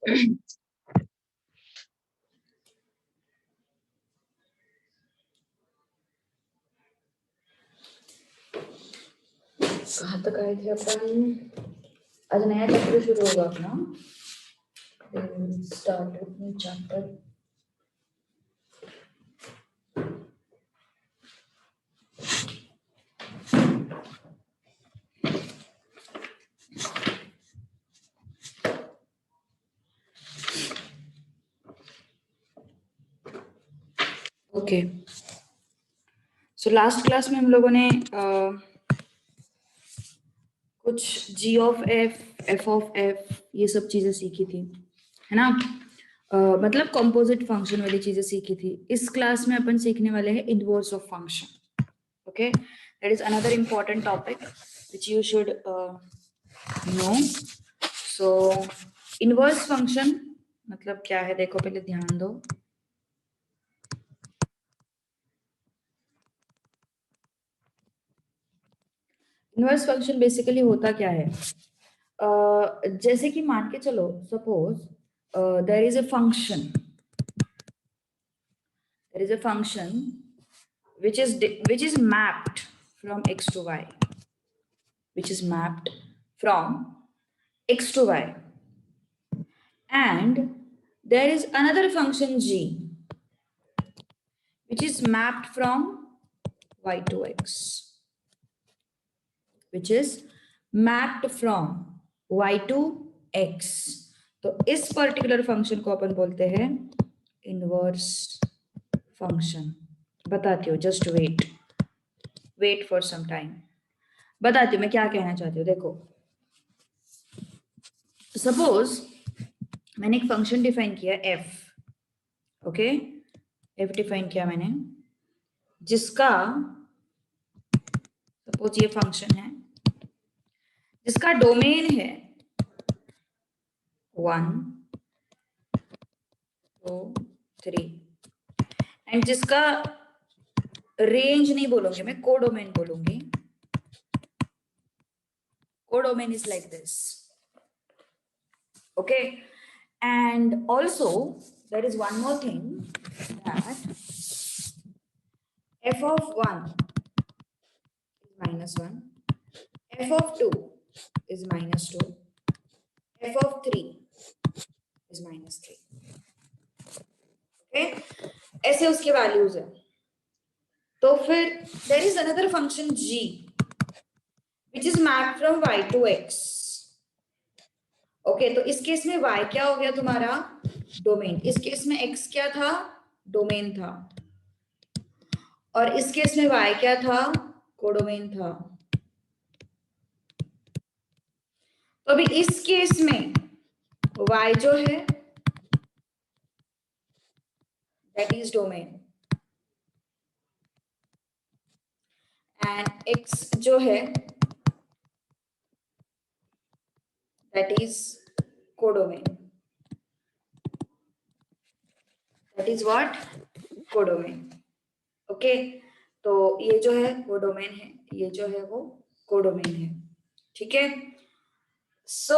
कहाँ तक आए थे अपन? आज नया चैप्टर शुरू होगा अपना। Start with new chapter. Okay, so last class में हम लोगों ने कुछ g of f, f of f ये सब चीजें सीखी थी, है ना? मतलब कंपोजिट फंक्शन वाली चीजें सीखी थी। इस क्लास में अपन सीखने वाले हैं inverse of function. Okay, that is another important topic which you should know. So inverse function मतलब क्या है, देखो पहले ध्यान दो। इनवर्स फंक्शन बेसिकली होता क्या है? जैसे कि मान के चलो, suppose there is a function, there is a function which is mapped from x to y, which is mapped from x to y, and there is another function g which is mapped from y to x, which is mapped from y to x. तो इस particular function को अपन बोलते हैं inverse function. बताती हूँ, just wait for some time, बताती हूँ मैं क्या कहना चाहती हूँ। देखो, सपोज मैंने एक फंक्शन डिफाइन किया f, ओके, f डिफाइन किया मैंने, जिसका सपोज ये फंक्शन है जिसका डोमेन है 1 2 3 एंड जिसका रेंज नहीं बोलूंगी मैं, कोडोमेन बोलूंगी। Codomain is like this, okay. And also there is one more thing, that f of 1 is -1, f of 2 is -2, f of 3 is -3, okay. ऐसे उसके वैल्यूज है। तो फिर there is another function g which is mapped from y to x, okay. तो इस case में y क्या हो गया तुम्हारा? डोमेन। इस केस में x क्या था? डोमेन था। और इस केस में y क्या था? कोडोमेन था। तो अभी इस केस में y जो है that is domain, and x जो है that is codomain. That is what? Codomain, okay. तो ये जो है वो डोमेन है, ये जो है वो कोडोमेन है, ठीक है। So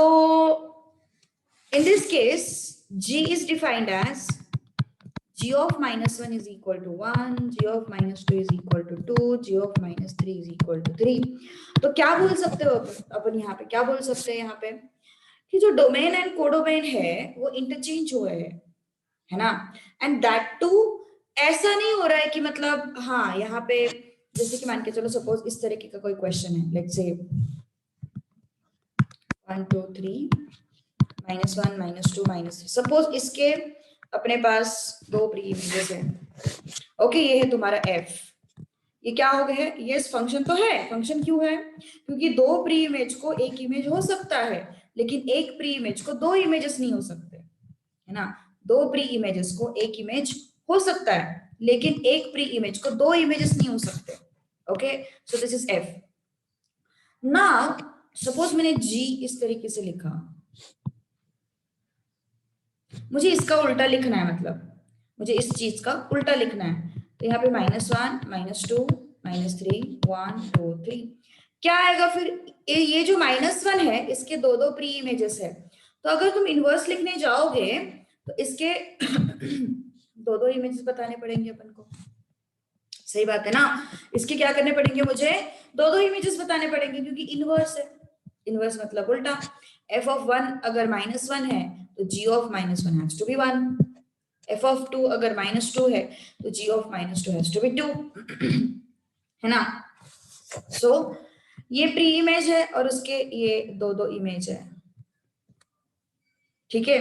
in this case g is defined as g of -1 is equal to 1, g of -2 is equal to 2, g of -3 is equal to 3। तो क्या बोल सकते हो अपन यहाँ पे? क्या बोल सकते हैं यहाँ पे कि जो डोमेन एंड कोडोमेन है वो इंटरचेंज हुए हैं, है ना? एंड दैट टू ऐसा नहीं हो रहा है कि मतलब हाँ यहाँ पे जैसे कि मान के चलो, सपोज इस तरीके का कोई क्वेश्चन है, लेट्स से 1 2 3 -1 -2 -3। सपोज इसके अपने पास दो प्री इमेजेस हैं, ओके। ये है तुम्हारा f, ये क्या हो गया है? ये फंक्शन तो है। फंक्शन क्यों है? क्योंकि दो प्री इमेज को एक इमेज हो सकता है, लेकिन एक प्री इमेज को दो इमेजेस नहीं हो सकते, है ना? दो प्री इमेजेस को एक इमेज हो सकता है, लेकिन एक प्री इमेज को दो इमेजेस नहीं हो सकते, okay. So this is f। Now suppose मैंने g इस तरीके से लिखा, मुझे इसका उल्टा लिखना है, मतलब मुझे इस चीज का उल्टा लिखना है। तो यहाँ पे -1 -2 -3 1 2 3 क्या आएगा फिर? ये जो -1 है इसके दो दो प्री इमेजेस है, तो अगर तुम इनवर्स लिखने जाओगे तो इसके दो दो इमेजेस बताने पड़ेंगे अपन को, सही बात है ना। इसके क्या करने पड़ेंगे, मुझे दो दो इमेजेस बताने पड़ेंगे क्योंकि इनवर्स है। इनवर्स मतलब उल्टा। एफ ऑफ वन अगर -1 है तो G of -1 has to be 1। F of 2 अगर -2 है तो G of -2 has to be 2, है ना। सो ये प्री इमेज है और उसके ये दो दो इमेज है, ठीक है।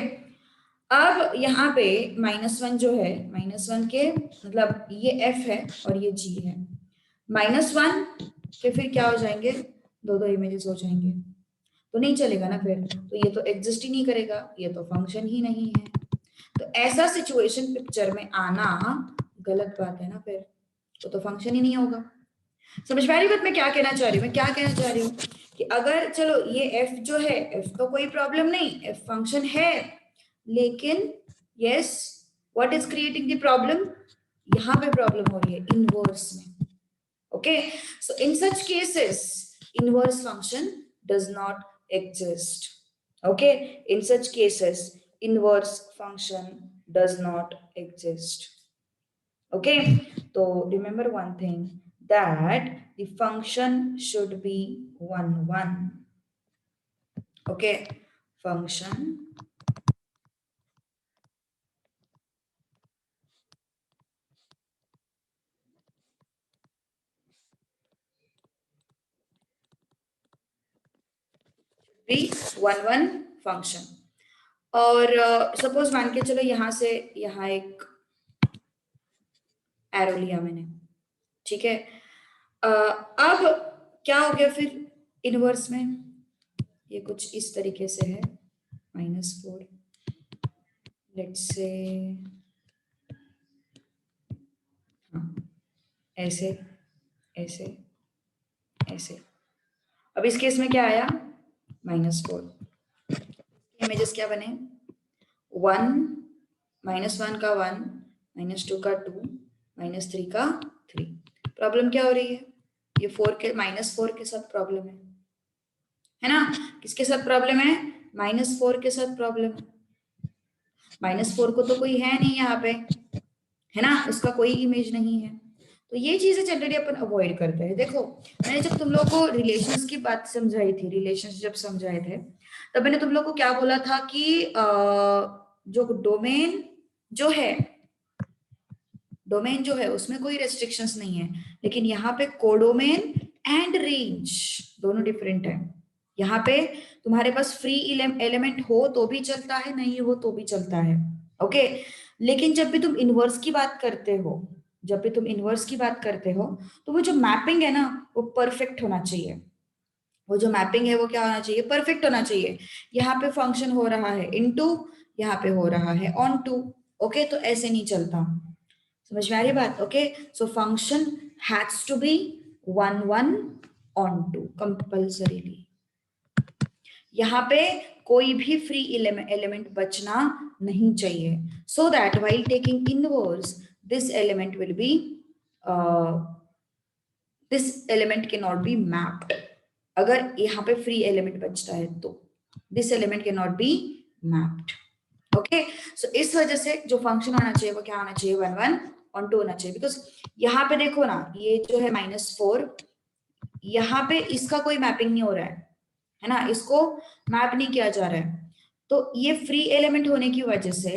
अब यहाँ पे -1 जो है, -1 के मतलब ये f है और ये g है। -1 के फिर क्या हो जाएंगे, दो दो इमेजेस हो जाएंगे, तो नहीं चलेगा ना फिर, तो ये तो एग्जिस्ट ही नहीं करेगा, ये तो फंक्शन ही नहीं है। तो ऐसा सिचुएशन पिक्चर में आना गलत बात है ना, फिर तो फंक्शन ही नहीं होगा। समझ में आ रही बात मैं क्या कहना चाह रही हूँ, मैं क्या कहना चाह रही हूँ कि अगर चलो ये f जो है, f तो कोई प्रॉब्लम नहीं, f फंक्शन है, लेकिन yes what is creating the problem, यहाँ पे प्रॉब्लम हो रही है इनवर्स में। Okay, so in such cases inverse function does not exist. Okay, in such cases inverse function does not exist. Okay, so remember one thing, that the function should be 1 okay, function be 1 function। और suppose मान के चलो यहां से यहां एक arrow लिया मैंने, ठीक है। अब क्या हो गया फिर इनवर्स में, ये कुछ इस तरीके से है, -4 लेट्स से, हाँ ऐसे ऐसे ऐसे। अब इस केस में क्या आया, -4, इमेजेस क्या बने, 1 -1 का 1, -2 का 2, -3 का 3। प्रॉब्लम क्या हो रही है, ये 4 के -4 के साथ प्रॉब्लम है ना। किसके साथ प्रॉब्लम है, -4 के साथ प्रॉब्लम है। -4 को तो कोई है नहीं यहाँ पे, है ना, उसका कोई इमेज नहीं है। तो ये चीजें जनरली अपन अवॉइड करते हैं। देखो मैंने जब तुम लोगों को रिलेशंस की बात समझाई थी, रिलेशंस जब समझाए थे, तब मैंने तुम लोगों को क्या बोला था कि जो डोमेन जो है, डोमेन जो है उसमें कोई रेस्ट्रिक्शंस नहीं है, लेकिन यहाँ पे कोडोमेन एंड रेंज दोनों डिफरेंट है। यहाँ पे तुम्हारे पास फ्री एलिमेंट हो तो भी चलता है, नहीं हो तो भी चलता है, ओके। लेकिन जब भी तुम इनवर्स की बात करते हो, जब भी तुम इनवर्स की बात करते हो, तो वो जो मैपिंग है ना वो परफेक्ट होना चाहिए। वो जो मैपिंग है वो क्या होना चाहिए, परफेक्ट होना चाहिए। यहाँ पे फंक्शन हो रहा है इनटू, यहाँ पे हो रहा है ऑन टू, ओके, तो ऐसे नहीं चलता। समझ में आ रही बात, okay. So function has to be 1 onto compulsorily. यहाँ पे कोई भी फ्री एलिमेंट बचना नहीं चाहिए, so that while taking inverse this element will be this element can not be mapped. अगर यहाँ पे फ्री एलिमेंट बचता है तो this element can not be mapped, okay. So इस वजह से जो फंक्शन होना चाहिए वो क्या होना चाहिए, 1 ऑन टू होना चाहिए। बिकॉज यहाँ पे देखो ना, ये जो है -4, यहाँ पे इसका कोई मैपिंग नहीं हो रहा है ना, इसको मैप नहीं किया जा रहा है। तो ये फ्री एलिमेंट होने की वजह से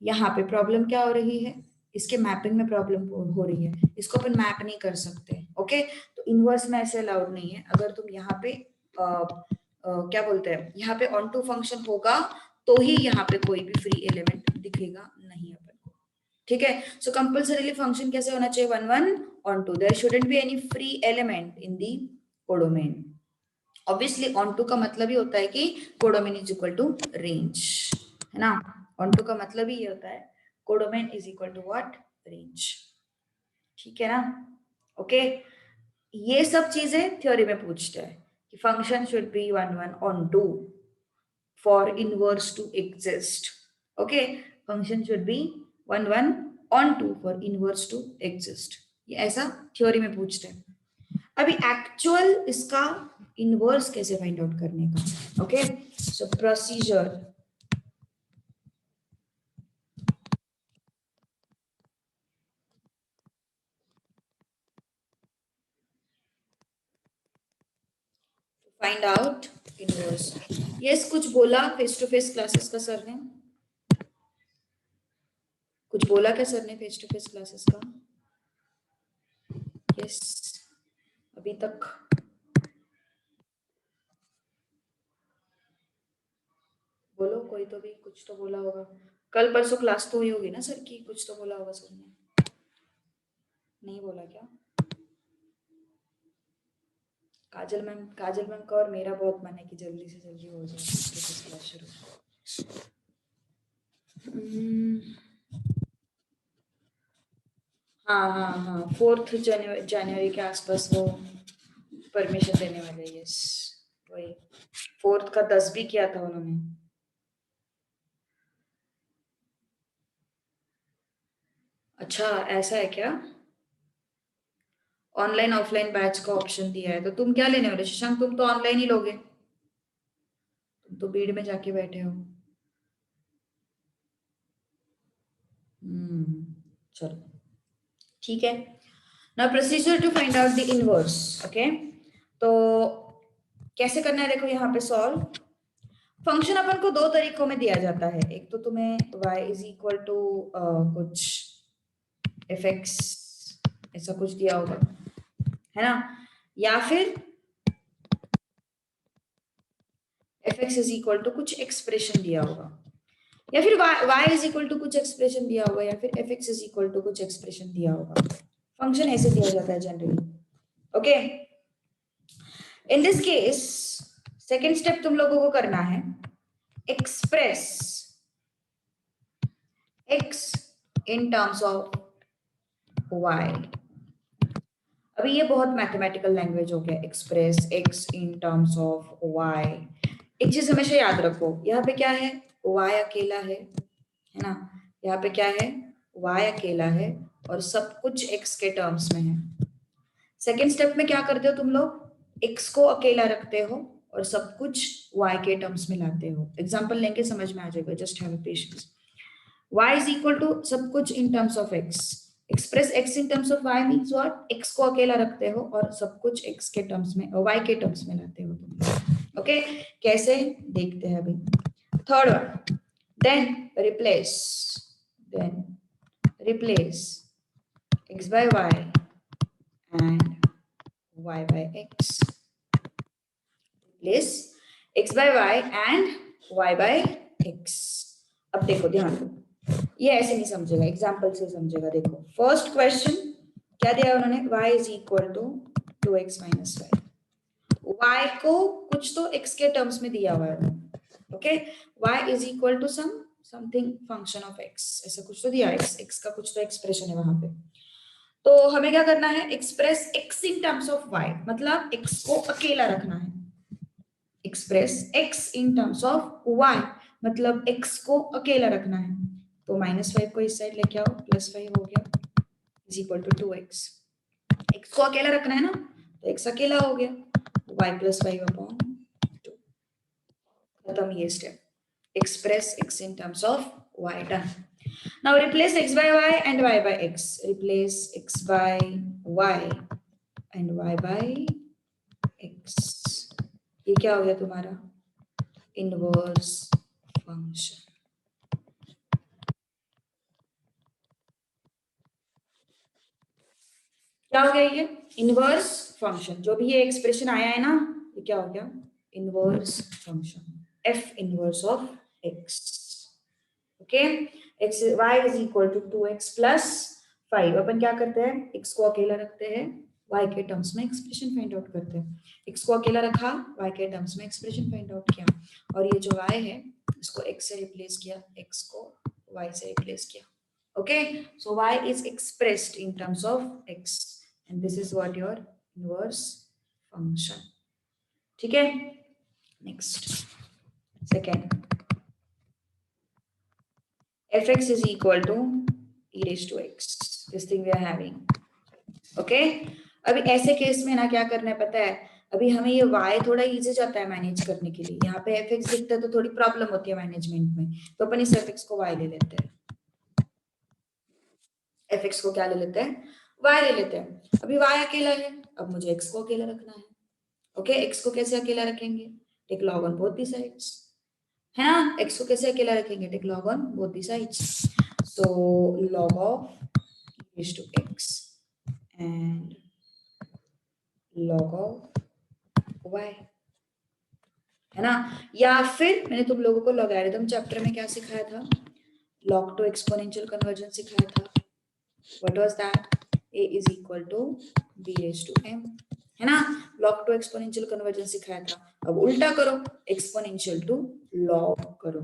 यहाँ पे प्रॉब्लम क्या हो रही है, इसके मैपिंग में प्रॉब्लम हो रही है, इसको अपन मैप नहीं कर सकते, ओके। तो इनवर्स में ऐसे अलाउड नहीं है। अगर तुम यहाँ पे क्या बोलते हैं, यहाँ पे ऑन टू फंक्शन होगा तो ही यहाँ पे कोई भी फ्री एलिमेंट दिखेगा नहीं अपन को, ठीक है। सो कंपल्सरीली फंक्शन कैसे होना चाहिए, 1 onto, there shouldn't be any free element in the codomain. Obviously onto का मतलब ही होता है कि codomain is equal to range, है ना। ऑन टू का मतलब ही ये होता है codomain is equal to what, range, ठीक है ना, ओके। ये सब चीजें थ्योरी में पूछते हैं कि function should be 1 onto for inverse to exist, okay. Function should be 1 onto for inverse to exist, ये ऐसा थ्योरी में पूछते हैं। अभी एक्चुअल इसका इनवर्स कैसे फाइंड आउट करने का, okay. So procedure find out inverse. Yes, कुछ बोला फेस टू फेस क्लासेस का सर ने? कुछ बोला क्या सर ने फेस टू फेस क्लासेस का? यस, अभी तक बोलो, कोई तो भी कुछ तो बोला होगा। कल परसों क्लास तो हुई होगी ना सर की, कुछ तो बोला होगा सर ने। नहीं बोला क्या? काजल मैम का और मेरा बहुत मन है कि जल्दी से जल्दी हो जाए क्लास शुरू। हाँ हाँ हाँ, 4 जनवरी के आसपास वो परमिशन देने वाले। यस, वही 4 का 10 भी किया था उन्होंने। अच्छा, ऐसा है क्या? ऑनलाइन ऑफलाइन बैच का ऑप्शन दिया है, तो तुम क्या लेने वाले शशांक? तुम तो ऑनलाइन ही लोगे, तुम तो भीड़ में जाके बैठे हो। चलो ठीक है। Now procedure to find out the inverse. Okay, तो कैसे करना है देखो यहाँ पे सॉल्व। फंक्शन अपन को दो तरीकों में दिया जाता है। एक तो तुम्हें y इज इक्वल टू कुछ एफ एक्स ऐसा कुछ दिया होगा, है ना, या फिर f x is equal to कुछ एक्सप्रेशन दिया होगा, या फिर y इज इक्वल टू कुछ एक्सप्रेशन दिया होगा, या फिर f x is equal to कुछ एक्सप्रेशन दिया होगा। फंक्शन ऐसे दिया जाता है generally. Okay, in this case second step तुम लोगों को करना है, express x in terms of y। अभी ये बहुत मैथमेटिकल लैंग्वेज हो गया, express x in terms of y। एक चीज हमेशा याद रखो, यहाँ पे क्या है, y अकेला है ना, यहाँ पे क्या है, y अकेला है और सब कुछ x के टर्म्स में है। सेकेंड स्टेप में क्या करते हो तुम लोग, x को अकेला रखते हो और सब कुछ y के टर्म्स में लाते हो। एग्जाम्पल लेंगे, समझ में आ जाएगा, just have patience. y is equal to सब कुछ in terms of x, express x in terms of y means what, x को अकेला रखते हो और सब कुछ x के टर्म्स में y के टर्म्स में लाते हो तुम। ओके, कैसे देखते हैं अभी। Third one, then replace x by y and y by x, replace x by y and y by x। अब देखो ध्यान दो, ये ऐसे नहीं समझेगा, एग्जाम्पल से समझेगा। देखो फर्स्ट क्वेश्चन क्या दिया उन्होंने, y is equal to 2x minus y, y को कुछ तो x के टर्म्स में दिया हुआ है। Okay, y is equal to something function of x, ऐसा कुछ तो दिया है, x का कुछ तो एक्सप्रेशन है वहां पे। तो हमें क्या करना है, express x in terms of y, मतलब x को अकेला रखना है। Express x in terms of y, मतलब x को अकेला रखना है। तो -5 को इस साइड लेके आओ, +5 हो गया, is equal to 2x। x को अकेला रखना है ना, तो x अकेला हो गया, y + 5/2। खत्म ये step, express x in terms of y, done। Now replace x by y and y by x, replace x by y and y by x। ये क्या हो गया तुम्हारा, इनवर्स फंक्शन। क्या हो गया ये, इनवर्स फंक्शन। जो भी ये एक्सप्रेशन आया है ना, ये क्या हो गया, inverse function, f inverse of x. Okay, x y is equal to 2x + 5। अपन क्या करते हैं, x को अकेला रखते हैं, y के टर्म्स में एक्सप्रेशन फाइंड आउट करते हैं। x को अकेला रखा, y के टर्म्स में एक्सप्रेशन फाइंड आउट किया, और ये जो y है इसको x से रिप्लेस किया, x को y से रिप्लेस किया। Okay, so y is expressed in terms of x and this is what your inverse function। ठीक है, next second, fx is equal to e raised to x, this thing we are having। Okay, अभी ऐसे case में ना क्या करना है पता है, अभी हमें ये y थोड़ा इजी जाता है मैनेज करने के लिए। यहाँ पे fx दिखता है तो थोड़ी प्रॉब्लम होती है मैनेजमेंट में, तो अपन इस fx को y ले लेते हैं। fx को क्या ले लेते हैं, y ले लेते हैं। अभी y अकेला है, अब मुझे x को अकेला रखना है, ओके, x को कैसे अकेला रखेंगे? Take log on both the sides, है ना? x को कैसे अकेला रखेंगे? Take log on both the sides. So log of e raised to x and log of y, है ना? या फिर मैंने तुम लोगों को लॉगरिथम चैप्टर में क्या सिखाया था? log to exponential conversion सिखाया था. What was that? a is equal to b raised to m, है ना? log to exponential conversion सिखाया था. अब उल्टा करो, exponential to log करो.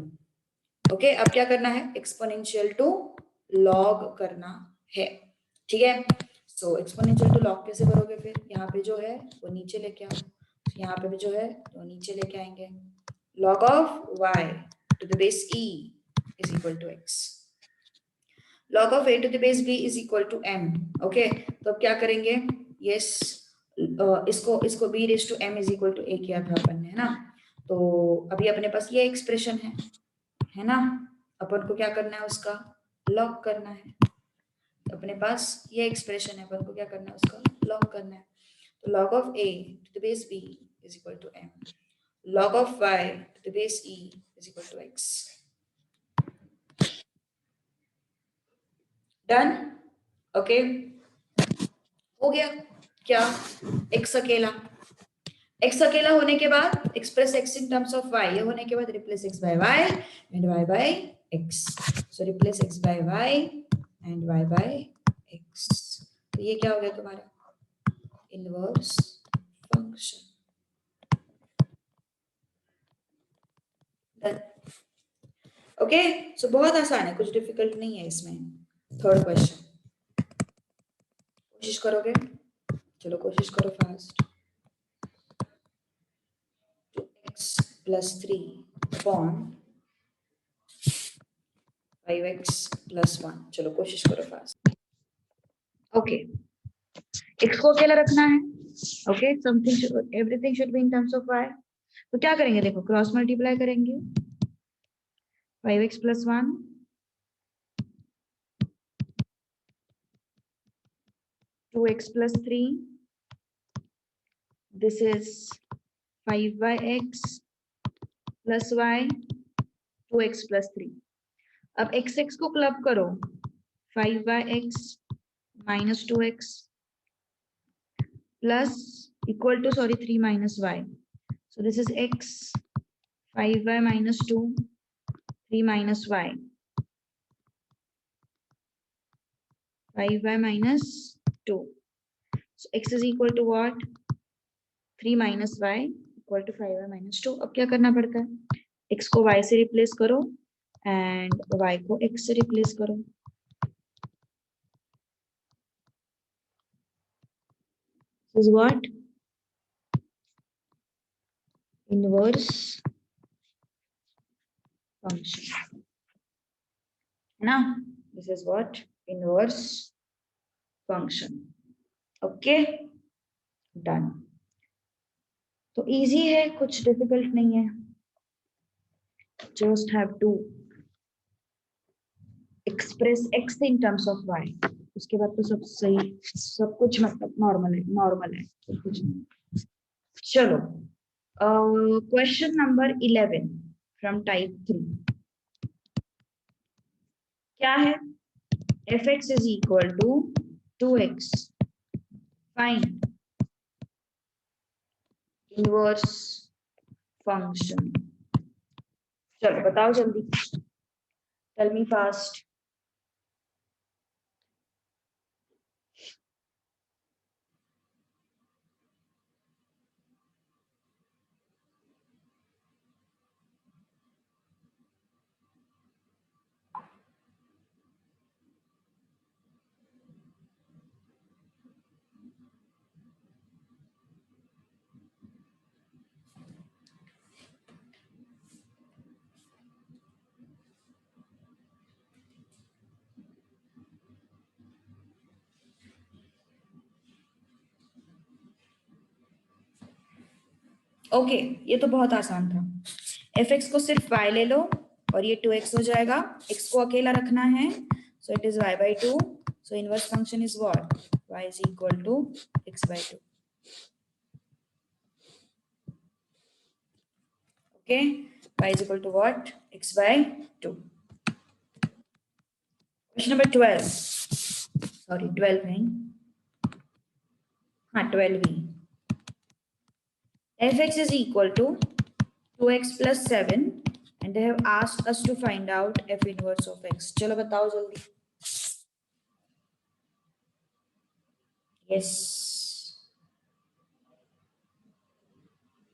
ओके, अब क्या करना है? exponential to log करना है, ठीक है? सो exponential to log कैसे करोगे? फिर यहाँ पे जो है वो नीचे लेके आओ, यहाँ पे भी जो है वो नीचे लेके आएंगे. log of y to the base e is equal to x. log of a to the base b is equal to m. Okay, तो अब क्या करेंगे? यस, इसको b raised to m is equal to a किया था अपन ने, है ना? तो अभी अपने पास ये एक्सप्रेशन है ना? अपन को क्या करना है? उसका log करना है. अपने पास ये एक्सप्रेशन है, अपन को क्या करना है? उसका log करना है. तो log of a to the base b is equal to m. log of y to the base e is equal to x. Done? Okay, हो गया क्या? x अकेला होने के बाद express x in terms of y, ये होने के बाद replace x by y and y by x. So replace x by y and y by x. तो ये क्या हो गया तुम्हारा? Inverse function. ओके, सो बहुत आसान है, कुछ डिफिकल्ट नहीं है इसमें. थर्ड क्वेश्चन, कोशिश करोगे? चलो कोशिश करो fast. 2x plus 3 upon 5x plus 1. चलो कोशिश करो फास्ट. ओके, x को अकेला रखना है. Okay, something everything should be in terms of y. तो क्या करेंगे? देखो, क्रॉस मल्टीप्लाई करेंगे. 5x plus 1 2x plus 3. This is 5x plus y 2x plus 3. अब x को क्लब करो. 5x minus 2x plus equal to 3 minus y. So this is x 5y minus 2 3 minus y 5y minus 2. So x is equal to what? 3 minus y equal to 5y minus 2. अब क्या करना पड़ता है? x को y से replace करो and y को x से रिप्लेस करो. This is what? Inverse function, है ना? This is what? Inverse function. Okay, done. तो इजी है, कुछ डिफिकल्ट नहीं है. Just have to express x in terms of y. उसके बाद तो सब सही, सब कुछ मतलब नॉर्मल है, कुछ नहीं. चलो, क्वेश्चन नंबर 11 फ्रॉम टाइप 3 क्या है? fx is equal to 2x. Find inverse function. चलो बताओ जल्दी. Tell me fast. ओके, ये तो बहुत आसान था. fx को सिर्फ y ले लो और ये 2x हो जाएगा. x को अकेला रखना है, so it is y by 2. So inverse function is what? y is equal to x by 2. Okay, y is equal to what? X by 2. Question number 12. Sorry, 12 नहीं. हाँ 12 ही. fx is equal to 2x plus 7 and they have asked us to find out f inverse of x. चलो बताओ जल्दी. Yes.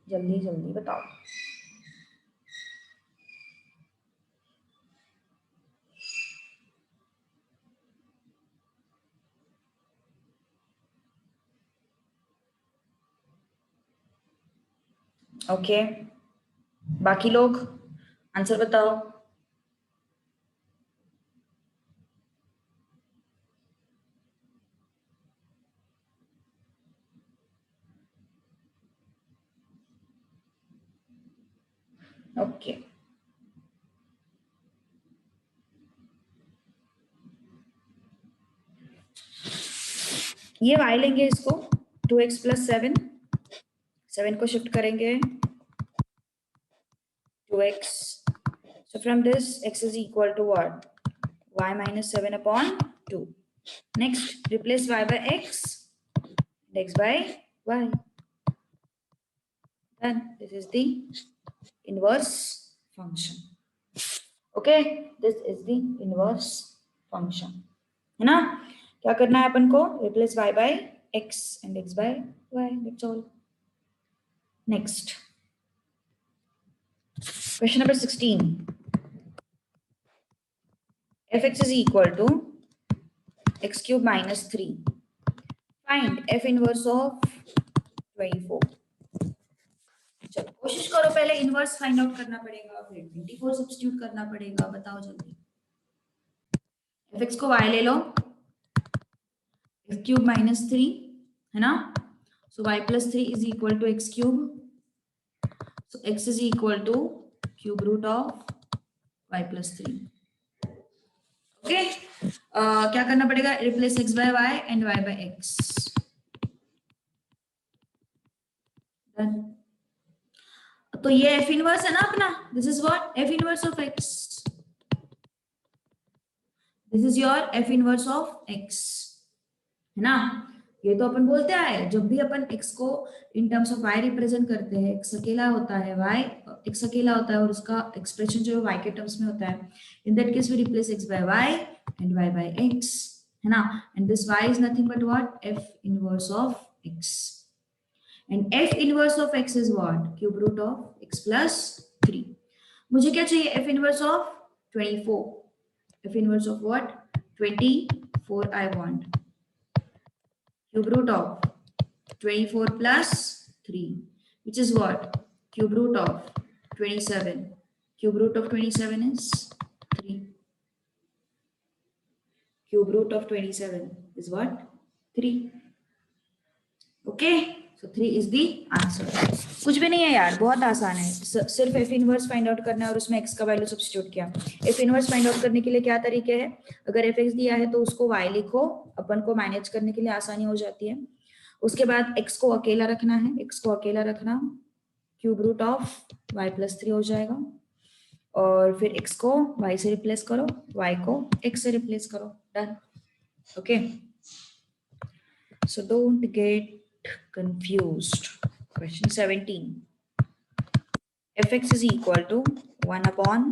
जल्दी जल्दी बताओ. Okay, बाकी लोग आंसर बताओ. ओके, ये y लेंगे इसको 2x plus 7. 7 को शिफ्ट करेंगे 2x. So from this x is equal to what? Y minus 7 upon 2. Next, replace y by x and x by y. Then this is the inverse function. Okay, this is the inverse function. है ना? क्या करना है अपन को? Replace y by x and x by y. That's all. Next. Question number 16. fx is equal to x cube minus 3. Find f inverse of 24. चलो कोशिश करो, पहले इनवर्स फाइंड आउट करना पड़ेगा, फिर 24 सब्स्टिट्यूट करना पड़ेगा. बताओ जल्दी. fx को y ले लो, x cube minus 3 है ना. So y plus 3 is equal to x cube. So x is equal to cube root of y plus 3. Okay, क्या करना पड़ेगा? Replace x by y and y by x. Done. तो ये f inverse है ना अपना. This is what? F inverse of x. This is your f inverse of x. है ना. ये तो अपन बोलते आए, जब भी अपन x को in terms of y represent करते हैं, x अकेला होता है, y x अकेला होता है और उसका एक्सप्रेशन जो है y के टर्म्स में होता है. In that case we replace x by y and y by x, है ना. And this y is nothing but what? F inverse of x. And f inverse of x is what? Cube root of x plus 3. मुझे क्या चाहिए? f inverse of 24. f inverse of what? 24 I want. Cube root of 24 plus 3, which is what? Cube root of 27. Cube root of 27 is 3. Cube root of 27 is what? 3. Okay, so 3 is the answer. कुछ भी नहीं है यार, बहुत आसान है. सिर्फ f inverse find out करना है और उसमें x का वैल्यू सब्स्टिट्यूट किया. f इनवर्स फाइंड आउट करने के लिए क्या तरीके हैं? अगर fx दिया है तो उसको y लिखो, अपन को मैनेज करने के लिए आसानी हो जाती है. उसके बाद x को अकेला रखना है, x को अकेला रखना, cube root of y plus 3 हो जाएगा. और फिर x को y से रिप्लेस करो, y को x से रिप्लेस करो. Done. Okay, so don't get confused. Question 17. fx is equal to 1 upon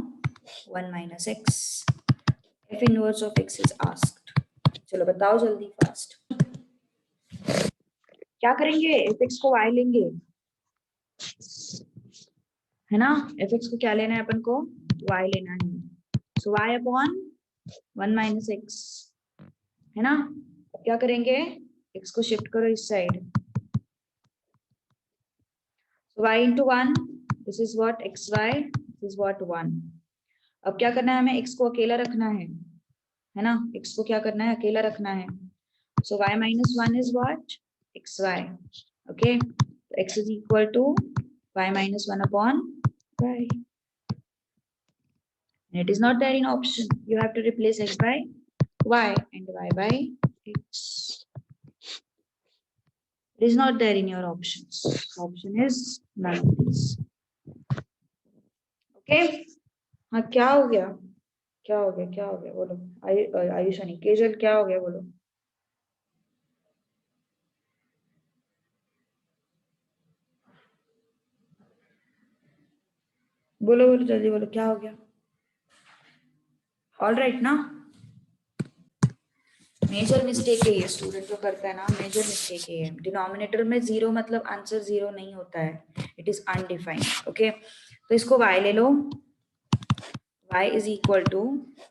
1 minus x. f inverse of x is asked. चलो बताओ जल्दी फास्ट. क्या करेंगे? fx को y लेंगे, है ना. fx को क्या लेना है अपन को? y लेना है. So y upon 1 minus x, है ना. क्या करेंगे? x को शिफ्ट करो इस side. So y into 1, this is what? xy, this is what? 1. अब क्या करना है हमें? x को अकेला रखना है ना. x को क्या करना है? अकेला रखना है. So y minus 1 is what? xy. Okay, so x is equal to y minus 1 upon y. And it is not there in option. You have to replace x by y and y by x. It is not there in your options. Option is none of these. Okay. हाँ क्या हो गया, क्या हो गया, क्या हो गया बोलो। आयुष नहीं, केजल क्या हो गया बोलो। बोलो बोलो जल्दी बोलो, क्या हो गया। ऑल राइट ना। मेजर मिस्टेक है ये, स्टूडेंट जो करता है ना, मेजर मिस्टेक है ये। डिनोमिनेटर में जीरो मतलब आंसर जीरो नहीं होता है, इट इज अनडिफाइंड। ओके, तो इसको y ले लो, y is equal to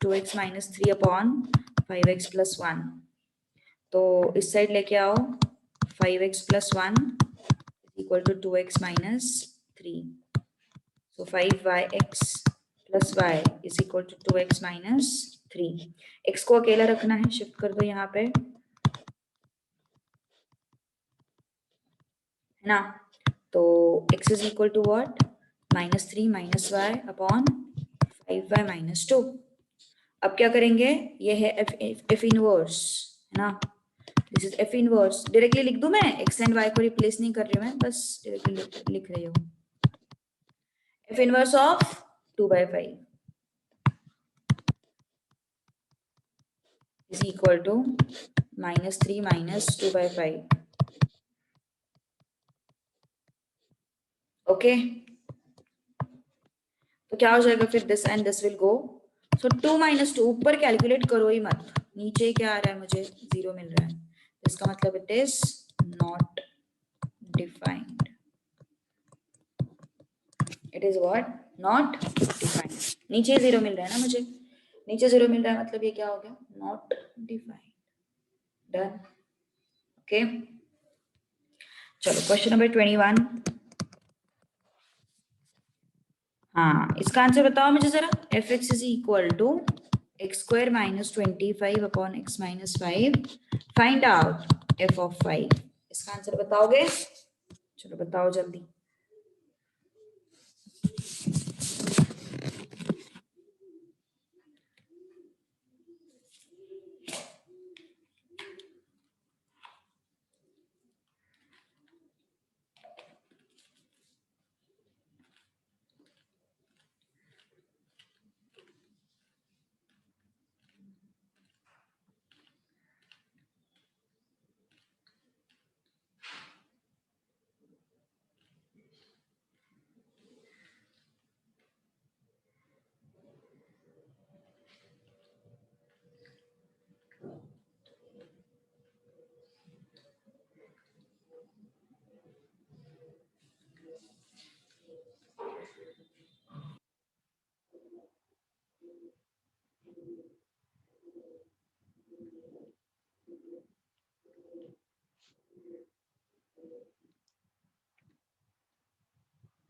2x minus 3 upon 5x plus 1। तो इस साइड लेके आओ, 5x plus 1 equal to 2x minus 3। So 5yx plus y is equal to 2x minus 3। x को अकेला रखना है, शिफ्ट कर दो यहाँ पे, है ना। तो x is equal to what, -3 minus y upon 5y minus 2। अब क्या करेंगे, ये है f इनवर्स, है ना। This is f inverse. Directly लिख दूं मैं, x एंड y को रिप्लेस नहीं कर रही हूँ मैं, बस डायरेक्टली लिख रही हूँ। f inverse of 2/5 is equal to -3 minus 2/5। Okay, तो क्या हो जाएगा फिर, this and this will go. So 2 minus 2, ऊपर कैलकुलेट करो ही मत, नीचे क्या आ रहा है मुझे, 0 मिल रहा है, इसका मतलब it is not defined. It is what, not defined. नीचे 0 मिल रहा है ना मुझे, नीचे 0 मिल रहा है मतलब ये क्या हो गया, नॉट डिफाइंड। डन। ओके, चलो क्वेश्चन नंबर 21। हाँ, इसका आंसर बताओ मुझे जरा। F x is equal to x square minus 25 upon x minus 5। Find out f of 5। इसका आंसर बताओगे, चलो बताओ जल्दी।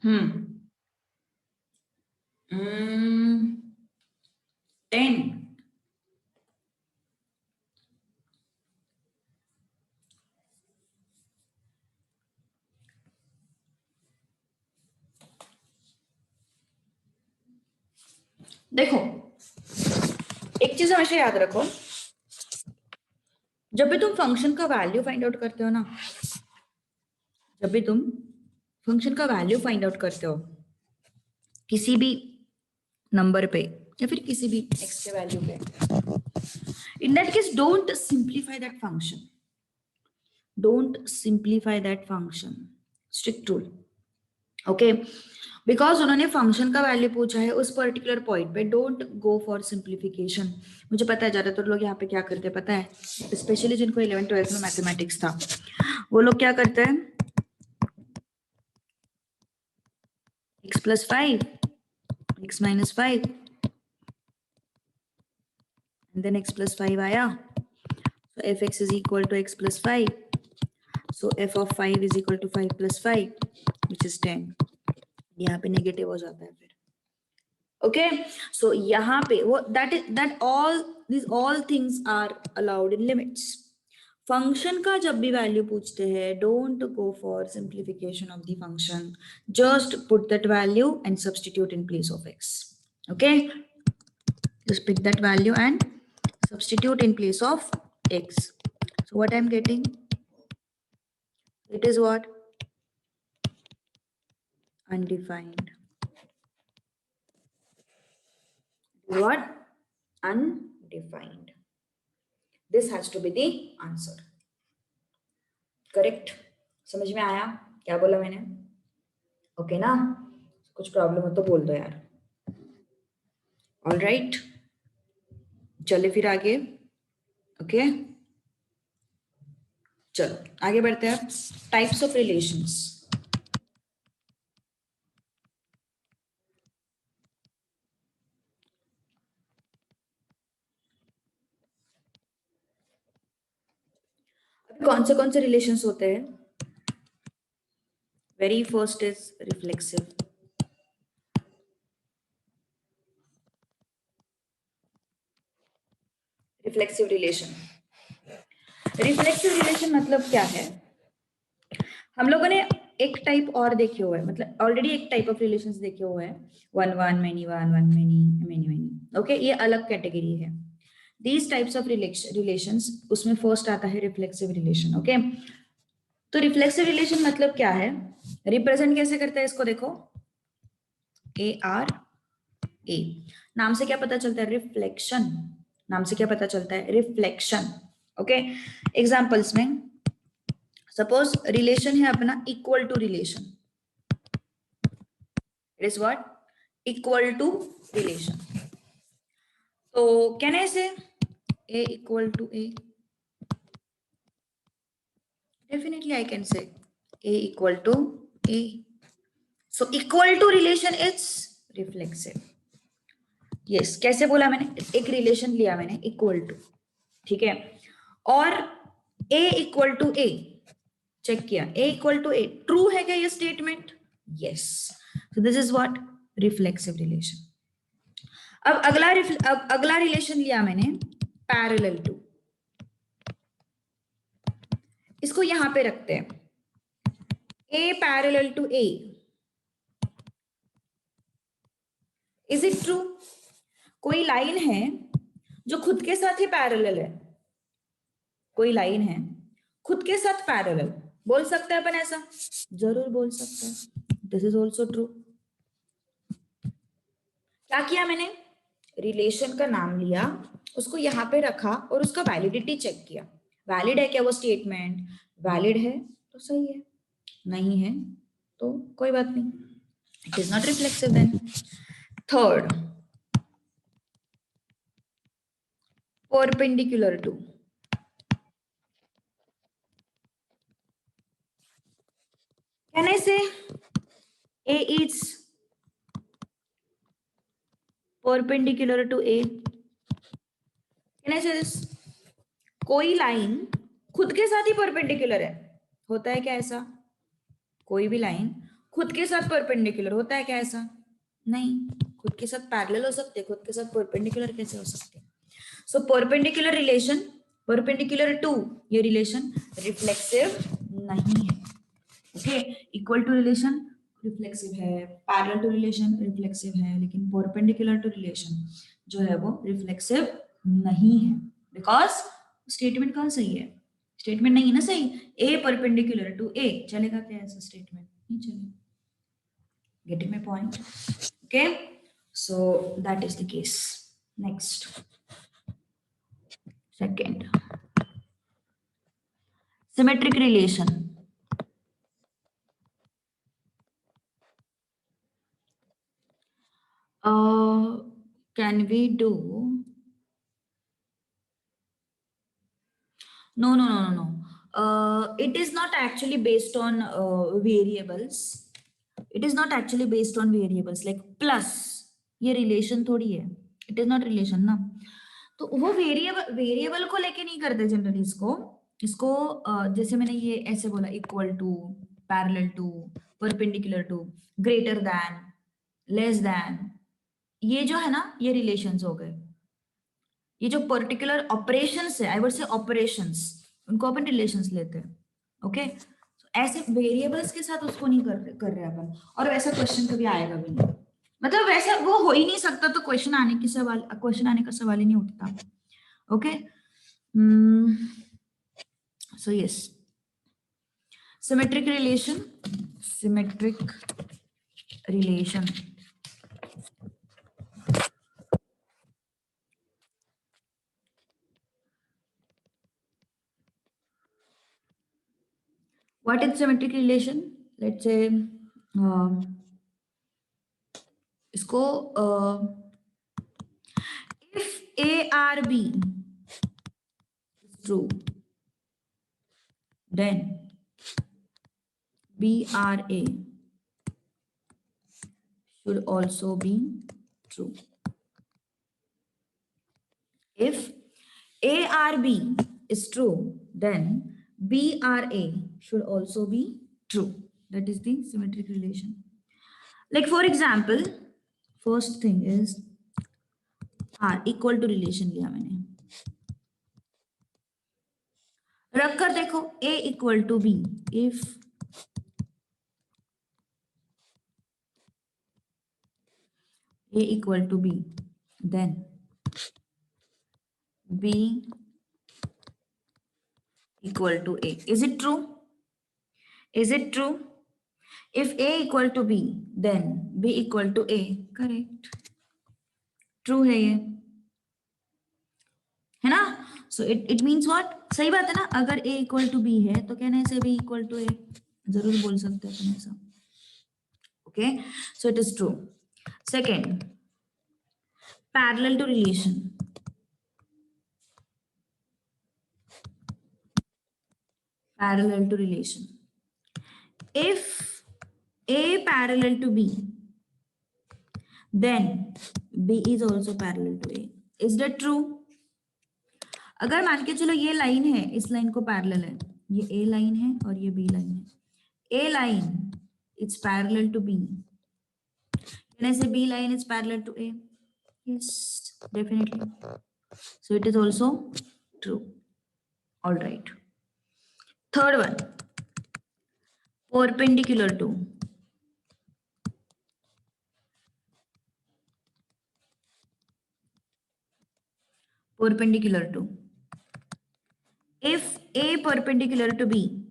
हम्म 10। देखो, एक चीज हमेशा याद रखो, जब भी तुम फंक्शन का वैल्यू फाइंड आउट करते हो ना, जब भी तुम फंक्शन का वैल्यू फाइंड आउट करते हो किसी भी नंबर पे या फिर किसी भी एक्स के वैल्यू पे, इन that case don't simplify that function, don't simplify that function, strict rule. Okay, because उन्होंने फंक्शन का वैल्यू पूछा है उस पर्टिकुलर पॉइंट पे, डोंट गो फॉर सिंप्लीफिकेशन। मुझे पता है ज्यादातर लोग यहाँ पे क्या करते हैं पता है, स्पेशली जिनको 11th-12th में मैथमेटिक्स था, वो लोग क्या करते हैं, x plus 5, x minus 5 and then x plus 5 आया, so fx is equal to x plus 5, so f of 5 is equal to 5 plus 5 which is 10। यहाँ पे नेगेटिव हो जाता है फिर। ओके, सो यहाँ पे वो that all this all things are allowed in limits. Function का जब भी वैल्यू पूछते हैं, don't go for simplification of the function, just put that value and substitute in place of x। Okay, just pick that value and substitute in place of x। So what I'm getting, it is what, undefined। What? Undefined. This has to be the answer. Correct? समझ में आया क्या बोला मैंने? Okay ना? कुछ problem हो तो बोल दो यार. ऑल राइट, चले फिर आगे. ओके, चलो आगे बढ़ते हैं. Types of relations. कौन से रिलेशंस होते हैं? Very first is reflexive. Reflexive relation. Reflexive relation मतलब क्या है? हम लोगों ने एक टाइप और देखे हुए हैं, मतलब ऑलरेडी एक टाइप ऑफ रिलेशंस देखे हुए हैं. One one, many one, one many, many many. Okay, ये अलग कैटेगरी है. दीज टाइप्स ऑफ रिलेशंस, उसमें फर्स्ट आता है रिफ्लेक्सिव रिलेशन. ओके, तो रिफ्लेक्सिव रिलेशन मतलब क्या है? रिप्रेजेंट कैसे करते हैं इसको देखो. A R A. नाम से क्या पता चलता है? रिफ्लेक्शन. नाम से क्या पता चलता है? रिफ्लेक्शन. ओके, एग्जांपल्स में सपोज रिलेशन है अपना equal to relation. It is what? Equal to relation. तो can I say A equal to A? Definitely I can say A equal to A. So equal to relation is reflexive. Yes, कैसे बोला मैंने? एक relation लिया मैंने equal to, ठीक है, और ए इक्वल टू ए चेक किया. ए इक्वल टू ए ट्रू है क्या ये statement? Yes. So this is what? Reflexive relation. अब अगला रिलेशन लिया मैंने पैरेलल टू. इसको यहां पे रखते हैं. A parallel to A. Is it true? कोई लाइन है जो खुद के साथ ही पैरेलल है. कोई लाइन है खुद के साथ पैरेलल. बोल सकते हैं अपन ऐसा? जरूर बोल सकते हैं. This is also true. क्या किया मैंने? रिलेशन का नाम लिया, उसको यहां पे रखा और उसका वैलिडिटी चेक किया. वैलिड है क्या वो स्टेटमेंट? वैलिड है तो सही है, नहीं है तो कोई बात नहीं. It is not reflexive then. Third, perpendicular to. Can I say A is perpendicular to A? Can I say this? कोई लाइन खुद के साथ ही परपेंडिकुलर है. होता है क्या ऐसा? कोई भी लाइन खुद के साथ परपेंडिकुलर होता है क्या ऐसा? नहीं. खुद के साथ पैरेलल हो सकते, खुद के साथ परपेंडिकुलर कैसे हो सकते? So perpendicular relation, perpendicular to, ये रिलेशन रिफ्लेक्सिव नहीं है. Okay, equal to relation reflexive है, पैरेलल टू रिलेशन रिफ्लेक्सिव है, लेकिन परपेंडिकुलर टू रिलेशन जो है वो रिफ्लेक्सिव नहीं है. बिकॉज स्टेटमेंट कौन सही है? स्टेटमेंट नहीं है ना सही. ए परपेंडिकुलर टू ए चलेगा क्या ऐसा स्टेटमेंट? नहीं चलेगा. Getting my point? Okay, so that is the case. Next, second, symmetric relation. Can we do? No, no, no, no, no. It is not actually based on variables. It is not actually based on variables. Like plus, ये relation थोड़ी है. It is not relation ना. तो वो variable को लेके नहीं करते जनरली. इसको जैसे मैंने ये ऐसे बोला, equal to, parallel to, perpendicular to, greater than, less than, ये जो है ना ये रिलेशंस हो गए. ये जो पर्टिकुलर ऑपरेशंस है, आई वुड से ऑपरेशंस, उनको अपन रिलेशंस लेते हैं. ओके, ऐसे वेरिएबल्स के साथ उसको नहीं कर रहे अपन. और वैसा क्वेश्चन कभी आएगा भी नहीं. मतलब वैसा वो हो ही नहीं सकता, तो क्वेश्चन आने का सवाल ही नहीं उठता. Okay, so yes, symmetric relation. Symmetric relation What is symmetric relation? Let's say इसको if A R B is true, then B R A should also be true. If A R B is true, then B R A should also be true. That is the symmetric relation. Like for example, first thing is R equal to relation लिया मैंने, रख कर देखो A equal to B. If A equal to B, then B equal to A. Is it true? Is it true? If A equal to B, then B equal to A. Correct. True है ये, है ना? So it means what? सही बात है ना? अगर A equal to B है तो कहने से B equal to A जरूर बोल सकते हैं अपन ऐसा. Okay, so it is true. Second, parallel to relation. Parallel to relation. If A parallel to B, then B is also parallel to A. Is that true? अगर मान के चलो ये लाइन है, इस लाइन को पैरेलल है, ये A लाइन है और ये B लाइन है. A line is parallel to B. Can I say B line is parallel to A? Yes, definitely. So it is also true. All right. Third one, perpendicular to. Perpendicular to. If A perpendicular to B,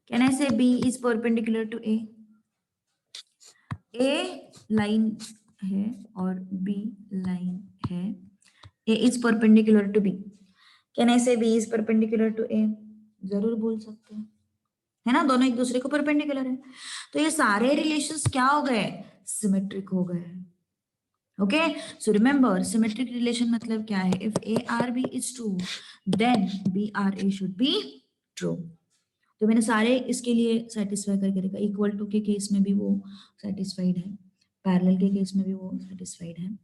can I say B is perpendicular to A? A line है और B line है. A is perpendicular to B. Can I say B is perpendicular to A? जरूर बोल सकते हैं, है ना? दोनों एक दूसरे को परपेंडिकुलर है. तो ये सारे रिलेशंस क्या हो गए? सिमेट्रिक हो गए. Okay, so remember symmetric relation मतलब क्या है? If A R B is true, then B R A should be true. तो मैंने सारे इसके लिए सेटिस्फाई करके रखा. इक्वल टू के केस में भी वो सेटिस्फाइड है, पैरेलल के केस में भी वो सेटिस्फाइड है,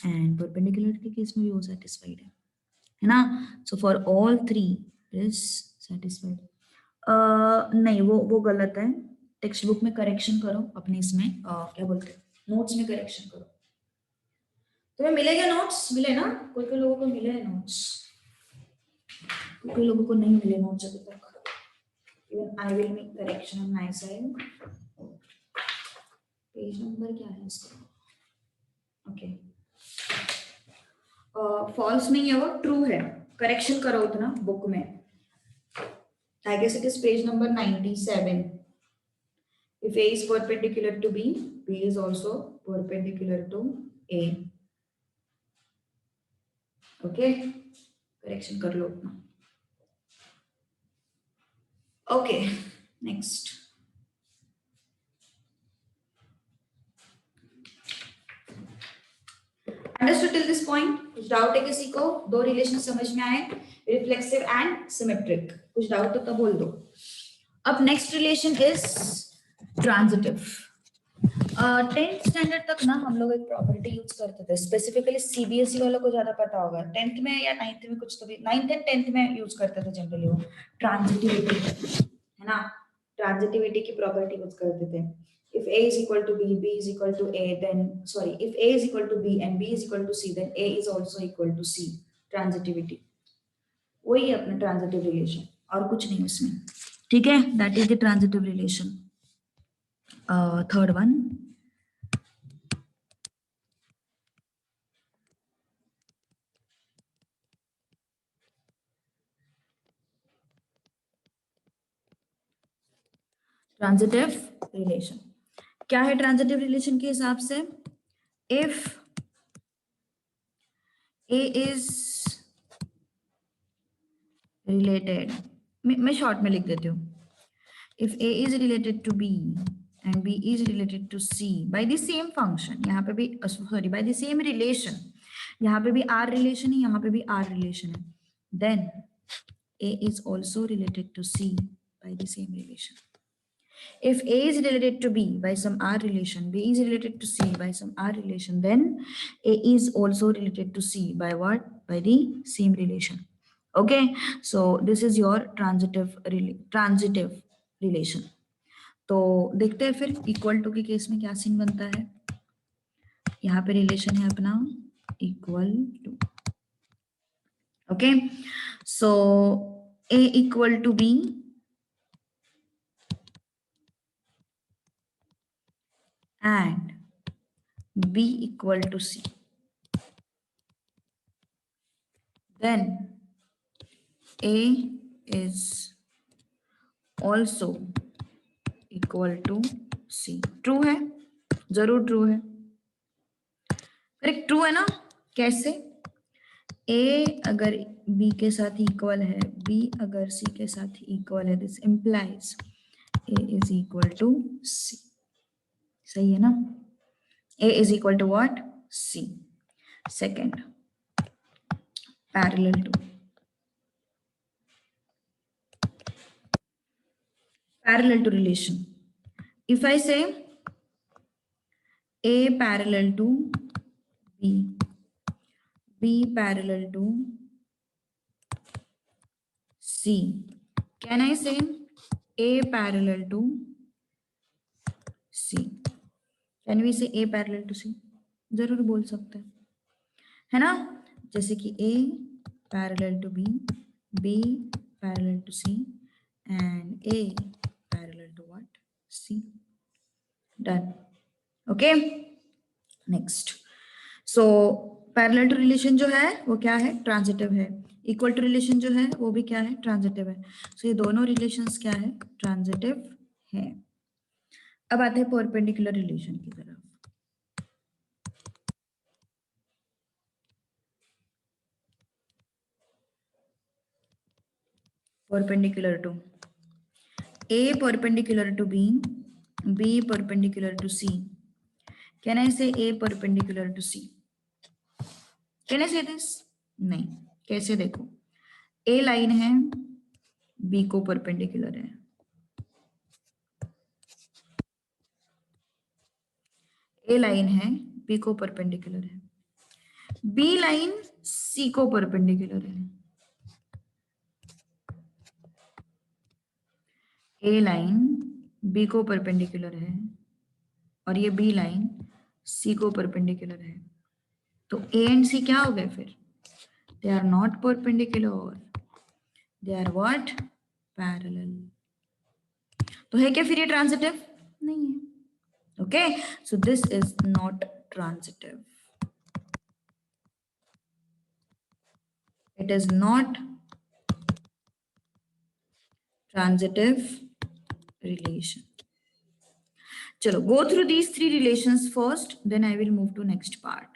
एंड परपेंडिकुलर के केस में भी वो सेटिस्फाइड है ना? So for all three is satisfied. नहीं, वो गलत है. टेक्स्ट बुक में करेक्शन करो, अपने इसमें क्या बोलते हैं, नोट्स में करेक्शन करो. तुम्हें मिलेगा नोट्स? मिले ना? कोई कोई लोगों को मिले हैं नोट्स, कोई लोगों को नहीं मिले नोट्स अभी तक. Even I will make correction on my side. Page number क्या है इसका? ओके, फॉल्स नहीं है वो, ट्रू है. करेक्शन करो उतना बुक में. I guess it is page number 97. If A is perpendicular to B, B is also perpendicular to A. Okay, correction कर लो अपना. Okay, next. Understood till this point? कुछ डाउट है किसी को? दो रिलेशन समझ में आए, रिफ्लेक्सिव एंड सिमेट्रिक. कुछ डाउट हो तो बोल दो. अब next relation is transitive. 10th standard तक ना हम लोग एक प्रॉपर्टी यूज करते थे, स्पेसिफिकली सीबीएसई वालों को ज्यादा पता होगा. 10th में या 9th में, कुछ तो भी 9th एंड 10th में यूज करते थे जनरली. वो ट्रांजिटिविटी है ना, ट्रांजिटिविटी की प्रॉपर्टी यूज करते थे. If A is equal to B, B is equal to A, then sorry, if A is equal to B and B is equal to C, then A is also equal to C. Transitivity. वही है अपना transitive relation, और कुछ नहीं उसमें. ठीक है, that is the transitive relation. Third one, transitive relation. क्या है ट्रांजिटिव रिलेशन के हिसाब से? इफ A is related, मैं शॉर्ट में लिख देती हूँ. if A is related to B and B is related to C by the same function, यहाँ पे भी sorry by the same relation, यहाँ पे भी R relation है, यहाँ पे भी R relation है, then A is also related to C by the same relation. If A is related to B by some R relation, B is related to C by some R relation, then A is also related to C by what? By the same relation. Okay, so this is your transitive relation. तो देखते हैं फिर equal to के case में क्या scene बनता है. यहाँ पे रिलेशन है अपना equal to. Okay, so A equal to B and B equal to C, then A is also equal to C. True है, जरूर ट्रू है. करेक्ट, ट्रू है ना. कैसे? A अगर B के साथ इक्वल है, B अगर C के साथ इक्वल है, this implies A is equal to C. सही है ना. A is equal to what? C. Second, parallel to. Parallel to relation. If I say A parallel to B, B parallel to C, can I say A parallel to C? Can we say A parallel to C? जरूर बोल सकते हैं, है ना. जैसे कि A parallel to B, B parallel to C and A parallel to what? C. Done. Okay, next. So parallel to relation जो है वो क्या है? ट्रांजिटिव है. इक्वल टू रिलेशन जो है वो भी क्या है? ट्रांजिटिव है. सो ये दोनों रिलेशंस क्या है? ट्रांजिटिव है. अब आते हैं परपेंडिकुलर रिलेशन की तरफ. Perpendicular to A perpendicular to B, B perpendicular to C. Can I say A perpendicular to C? Can I say this? नहीं. कैसे? देखो, A लाइन है, B को परपेंडिकुलर है. A लाइन है, B को परपेंडिकुलर है. B लाइन C को परपेंडिकुलर है. A लाइन B को परपेंडिकुलर है और ये B लाइन C को परपेंडिकुलर है. तो A एंड C क्या हो गए फिर? They are not perpendicular. They are what? Parallel. तो है क्या फिर ये ट्रांजिटिव? नहीं है. Okay, so this is not transitive. It is not transitive relation. चलो, go through these three relations first, then I will move to next part.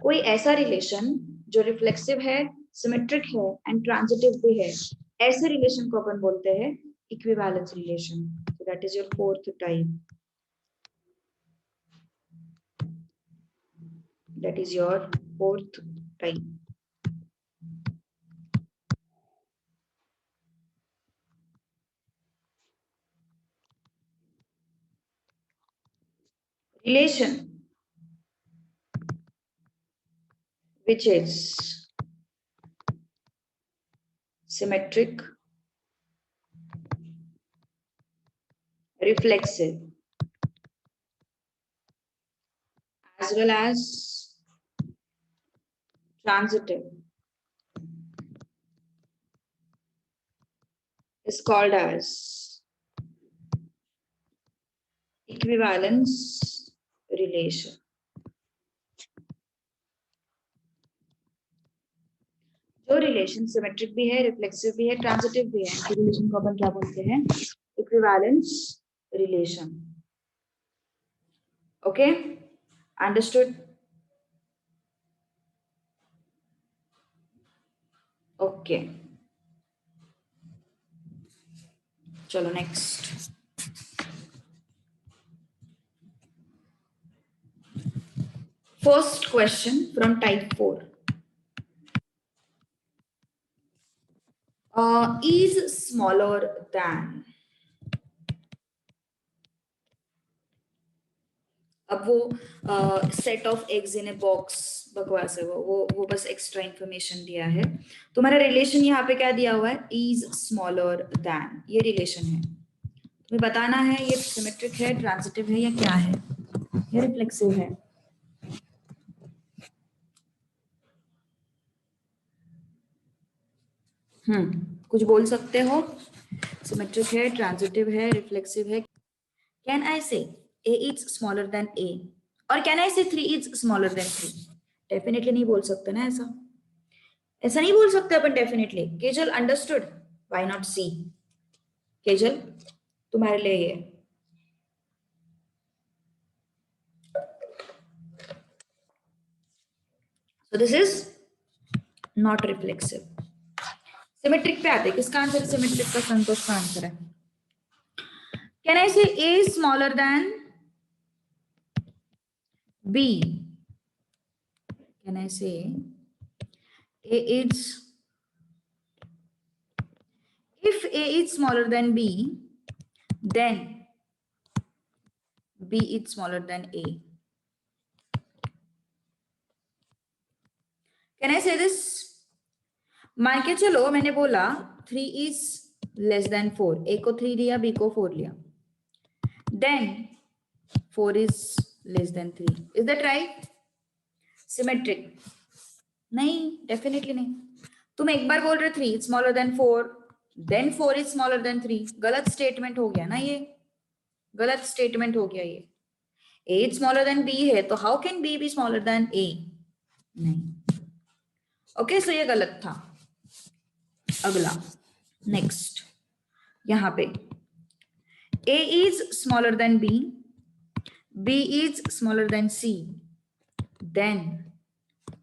कोई ऐसा रिलेशन जो रिफ्लेक्सिव है, सिमेट्रिक है एंड ट्रांजिटिव भी है, ऐसे रिलेशन को अपन बोलते हैं equivalence relation. So that is your fourth type. That is your fourth type. Relation which is symmetric, reflexive, as well as transitive is called as equivalence relation. जो relation symmetric भी है, reflexive भी है, transitive भी है, इस relation को अपन क्या बोलते हैं? Equivalence relation. Okay, understood? Okay, चलो next. First question from type 4। Is smaller than। अब वो set of eggs in a box बकवास है, वो बस एक्स्ट्रा इंफॉर्मेशन दिया है। तुम्हारा रिलेशन यहाँ पे क्या दिया हुआ है, इज स्मॉलर दैन, ये रिलेशन है। तुम्हें बताना है ये सिमेट्रिक है, ट्रांजिटिव है, या क्या है, या रिफ्लेक्सिव है। कुछ बोल सकते हो। सिमेट्रिक है, ट्रांजिटिव है, रिफ्लेक्सिव है। Can I say A is smaller then ए, और कैन आई से 3 इज स्मॉलर देन 3? डेफिनेटली नहीं बोल सकते ना ऐसा, ऐसा नहीं बोल सकते अपन definitely. Kejal understood, why not C? Kejal तुम्हारे लिए ये। So this is not reflexive. Symmetric पे आते, किसका आंसर सिमेट्रिक का? संतोष का आंसर है। Can I say A is smaller than B? Can I say A is, if A is smaller than B, then B is smaller than A. Can I say this? मान के चलो मैंने बोला 3 is less than 4, A को 3 लिया, B को 4 लिया, then 4 is less than 3. Is that right? Symmetric? नहीं, definitely नहीं। तुम एक बार बोल रहे 3 is smaller than 4, then 4 is smaller than 3, गलत स्टेटमेंट हो गया ना, ये गलत स्टेटमेंट हो गया ये। A is smaller than B है, तो how can B be smaller than A? नहीं। ओके, सो ये गलत था। अगला नेक्स्ट, यहां पे A is smaller than B, B is smaller than C, then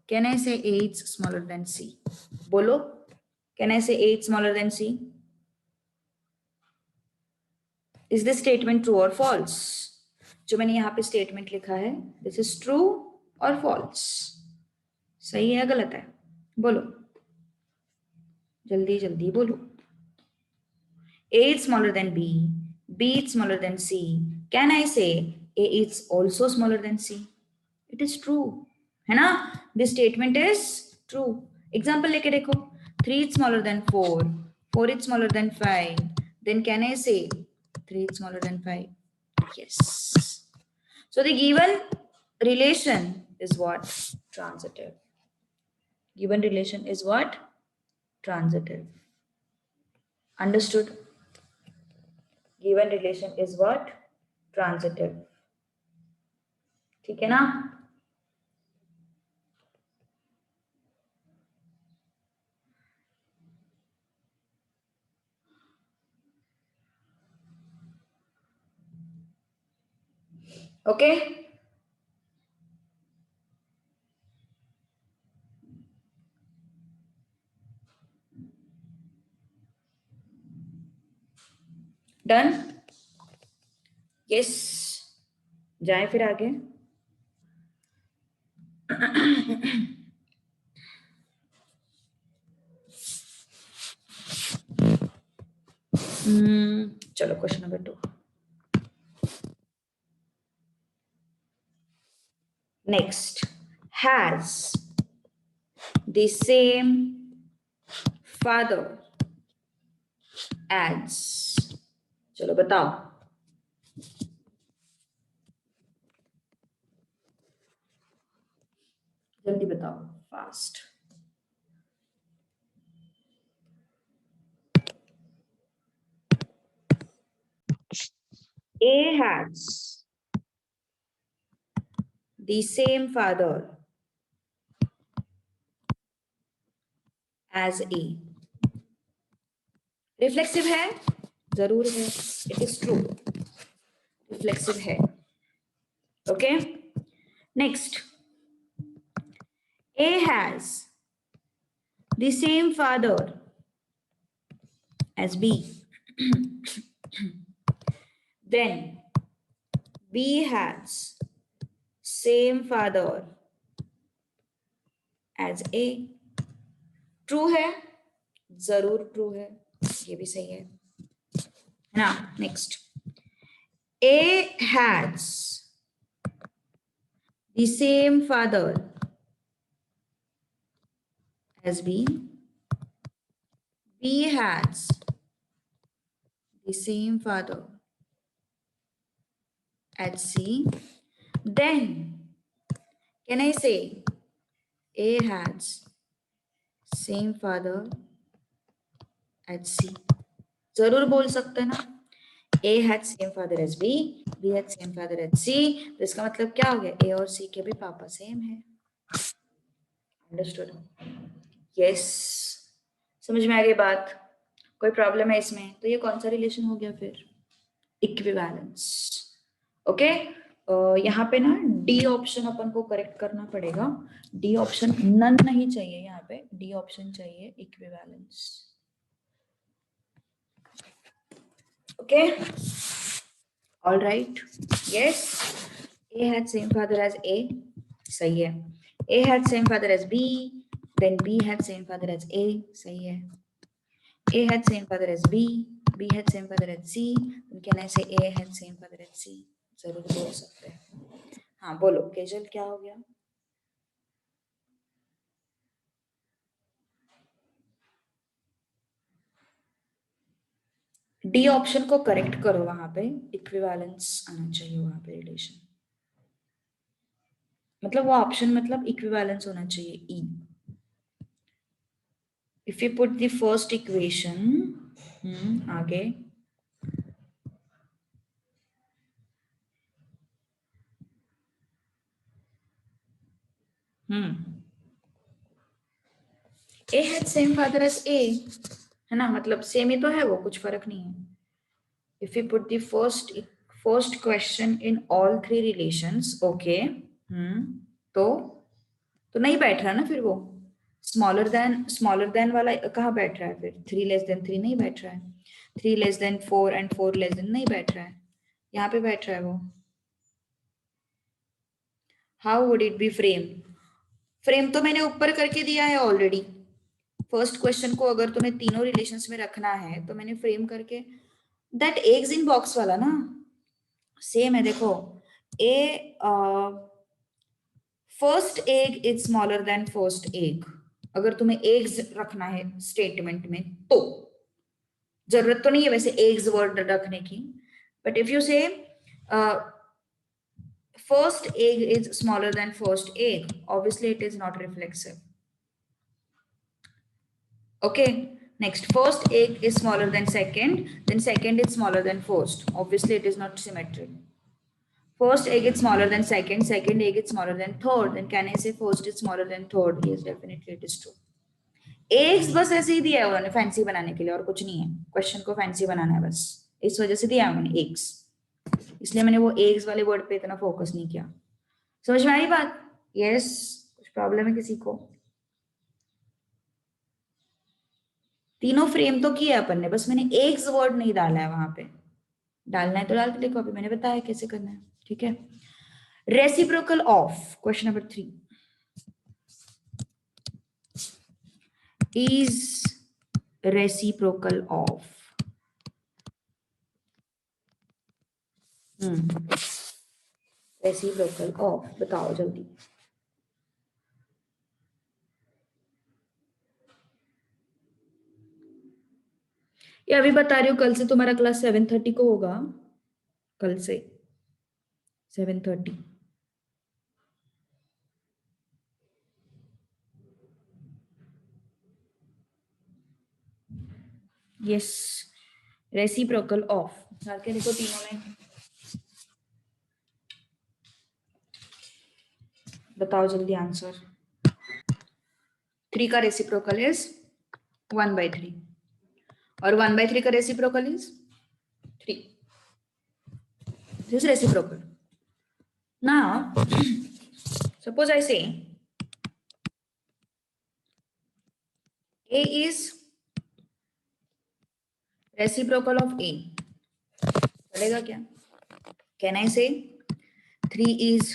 can I say A is smaller than C? बोलो, can I say A is smaller than C? Is this statement true or false? जो मैंने यहाँ पे statement लिखा है, this is true और false, सही है या गलत है? बोलो जल्दी जल्दी बोलो। A is smaller than B, B is smaller than C. Can I say A is also smaller than C? It is true, है ना? This statement is true. Example लेके देखो, 3 is smaller than 4, 4 is smaller than 5. Then can I say 3 is smaller than 5? Yes. So the given relation is what? Transitive. Given relation is what? Transitive. Understood? Given relation is what? Transitive. ठीक है ना? Okay, done? Yes, जाए फिर आगे। चलो question number 2। Next, has the same father as. चलो बताओ, जल्दी बताओ, fast. A has the same father as A. Reflexive है? जरूर है, इट इज ट्रू, रिफ्लेक्सिव है। Okay, next, A has the same father as B. Then B has same father as A. True है, जरूर ट्रू है, ये भी सही है ना. Next, A has the same father as B. B has the same father as C. Then can I say A has same father as C? जरूर बोल सकते हैं ना. A had same father as B, B had same father as C. तो इसका मतलब क्या हो गया, A और C के भी पापा सेम है. अंडरस्टूड? यस, समझ में आ गई बात? कोई प्रॉब्लम है इसमें? तो ये कौन सा रिलेशन हो गया फिर? इक्विवेलेंस. ओके, यहाँ पे ना डी ऑप्शन अपन को करेक्ट करना पड़ेगा. डी ऑप्शन नन नहीं चाहिए यहाँ पे, डी ऑप्शन चाहिए equivalence. Okay, all right. Yes, A had same father as A. सही है. A had same father as B. Then B had same father as A. सही है. A had same father as B. B had same father as C. Then can I say A had same father as C? जरूर बोल सकते हैं. हाँ बोलो केजल, क्या हो गया? डी ऑप्शन को करेक्ट करो, वहां पे इक्विवेलेंस आना चाहिए वहां पे रिलेशन. मतलब वो ऑप्शन मतलब इक्विवेलेंस होना चाहिए. E. If you put the first equation आगे, A had same father as A, है ना, मतलब सेम ही तो है वो, कुछ फर्क नहीं है. If you put the first question in all three relations, okay, तो नहीं बैठ रहा ना फिर वो. स्मॉलर देन वाला कहाँ बैठ रहा है फिर? 3 लेस देन 3 नहीं बैठ रहा है. 3 less than 4 and 4 less than नहीं बैठ रहा है. यहाँ पे बैठ रहा है वो. How would it be frame? Frame तो मैंने ऊपर करके दिया है ऑलरेडी. फर्स्ट क्वेश्चन को अगर तुम्हें तीनों रिलेशंस में रखना है तो मैंने फ्रेम करके, दैट एग्स इन बॉक्स वाला ना सेम है. देखो, A first egg is smaller than first egg. अगर तुम्हें एग्स रखना है स्टेटमेंट में तो जरूरत तो नहीं है वैसे एग्स वर्ड रखने की, बट इफ यू से first egg is smaller than first egg, obviously it is not reflexive. Okay, next, first egg is smaller than second, then second is smaller than first, obviously it is not symmetric. First egg is smaller than second, second egg is smaller than third, then can I say first is smaller than third? Yes, definitely it is true. eggs बस ऐसे ही दिया है उन्होंने fancy बनाने के लिए, और कुछ नहीं है. क्वेश्चन को फैंसी बनाना है बस, इस वजह से दिया है उन्होंने eggs, इसलिए मैंने वो eggs वाले वर्ड पे इतना फोकस नहीं किया. समझ में आई बात? यस, कुछ प्रॉब्लम है किसी को? तीनों फ्रेम तो किया अपन ने, बस मैंने एग्स वर्ड नहीं डाला है वहां पे. डालना है तो डाल के देखो, अभी मैंने बताया कैसे करना है. ठीक है. Reciprocal of question number 3 is reciprocal of reciprocal of, बताओ जल्दी. ये अभी बता रही हूँ, कल से तुम्हारा क्लास 7:30 को होगा. कल से 7:30. यस, रेसिप्रोकल ऑफ डाल के देखो तीनों में, बताओ जल्दी आंसर. 3 का रेसिप्रोकल इज 1/3 और 1/3 का reciprocal is 3. This is reciprocal. Now, suppose I say A is reciprocal of A. चलेगा क्या? कैन आई से 3 is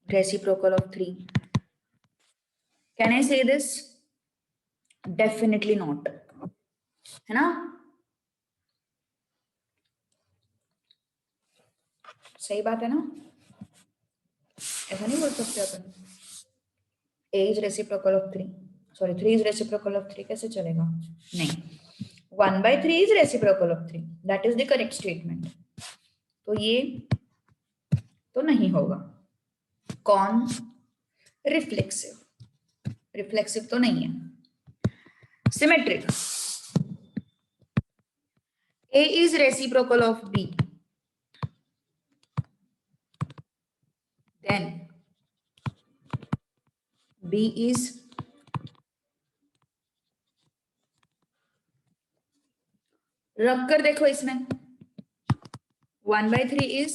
reciprocal of 3? Can I say this? Definitely not, है ना? सही बात है ना? ऐसा नहीं बोल सकते अपन a is reciprocal of 3, sorry 3 is reciprocal of 3, कैसे चलेगा? नहीं, 1/3 is reciprocal of 3, that is the correct statement. तो ये तो नहीं होगा. कौन? रिफ्लेक्सिव. रिफ्लेक्सिव तो नहीं है. Symmetric. A is reciprocal of B, then B is रख कर देखो इसमें 1/3 is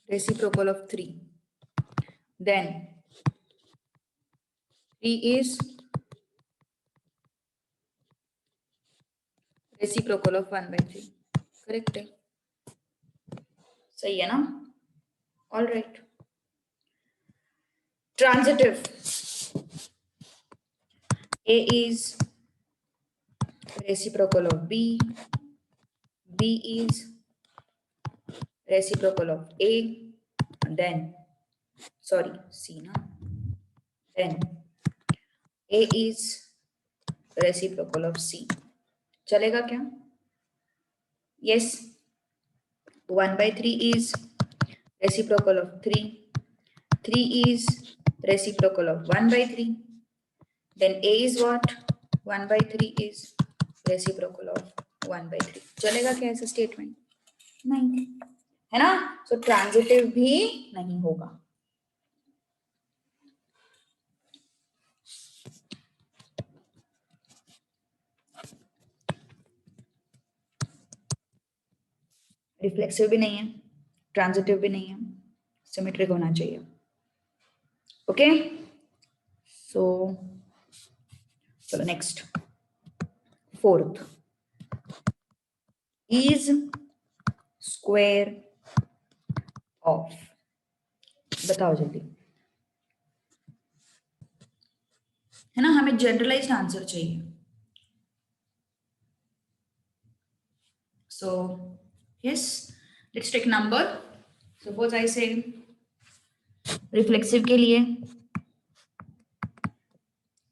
reciprocal of 3, then 3 is reciprocal of 1/3. Correct है, सही है ना? All right. Transitive. A is reciprocal of B, B is reciprocal of A, then sorry C na, then A is reciprocal of C. चलेगा क्या? Yes. 1/3 is reciprocal of 3, 3 is reciprocal of 1/3, then A is what? 1/3 is reciprocal of 1/3. चलेगा क्या ऐसा statement? नहीं, है ना? सो transitive भी नहीं होगा. रिफ्लेक्सिव भी नहीं है, ट्रांजिटिव भी नहीं है, सिमेट्रिक होना चाहिए. ओके, सो चलो next. Fourth, is square of. बताओ जल्दी, है ना? हमें जनरलाइज्ड आंसर चाहिए. So yes, let's take number. Suppose I say reflexive के लिए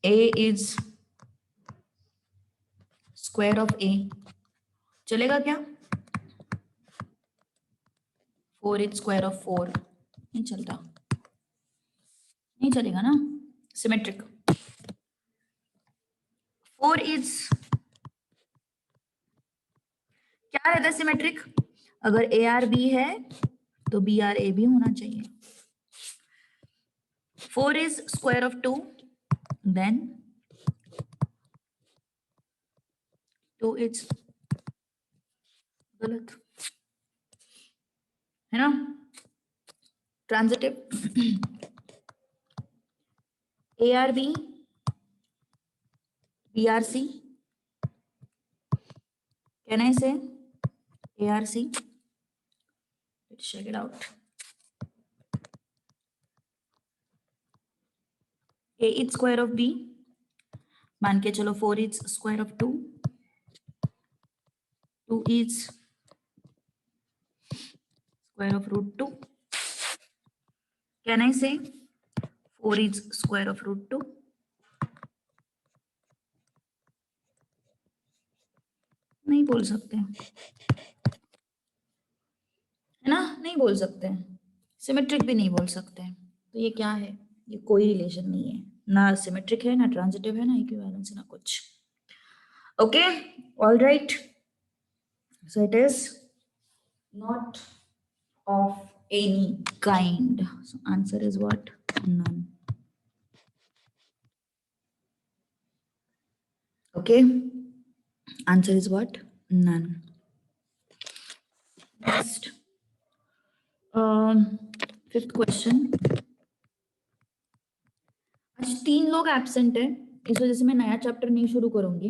A is square of A, चलेगा क्या? 4 is स्क्वायर ऑफ 4, नहीं चलता, नहीं चलेगा ना. सिमेट्रिक. 4 is क्या रहता है सिमेट्रिक? अगर ARB है तो BRA भी होना चाहिए. 4 is square of 2, then 2 is गलत, है ना? Transitive. ARB BRC, can I say ARC? Let's check it out. A is square of B, मान के चलो 4 is square of 2, 2 is square of root 2. Can I say 4 is square of root 2? नहीं बोल सकते, है ना? नहीं बोल सकते. सिमेट्रिक भी नहीं बोल सकते. तो ये क्या है? ये कोई रिलेशन नहीं है, ना सिमेट्रिक है, ना ट्रांजिटिव है, ना इक्विवेलेंस है, ना कुछ. Okay, all right. So it is not of any kind. So answer is what? None. Okay, answer is what? None. Next, fifth question. आज 3 लोग एब्सेंट है, इस वजह से मैं नया चैप्टर नहीं शुरू करूंगी।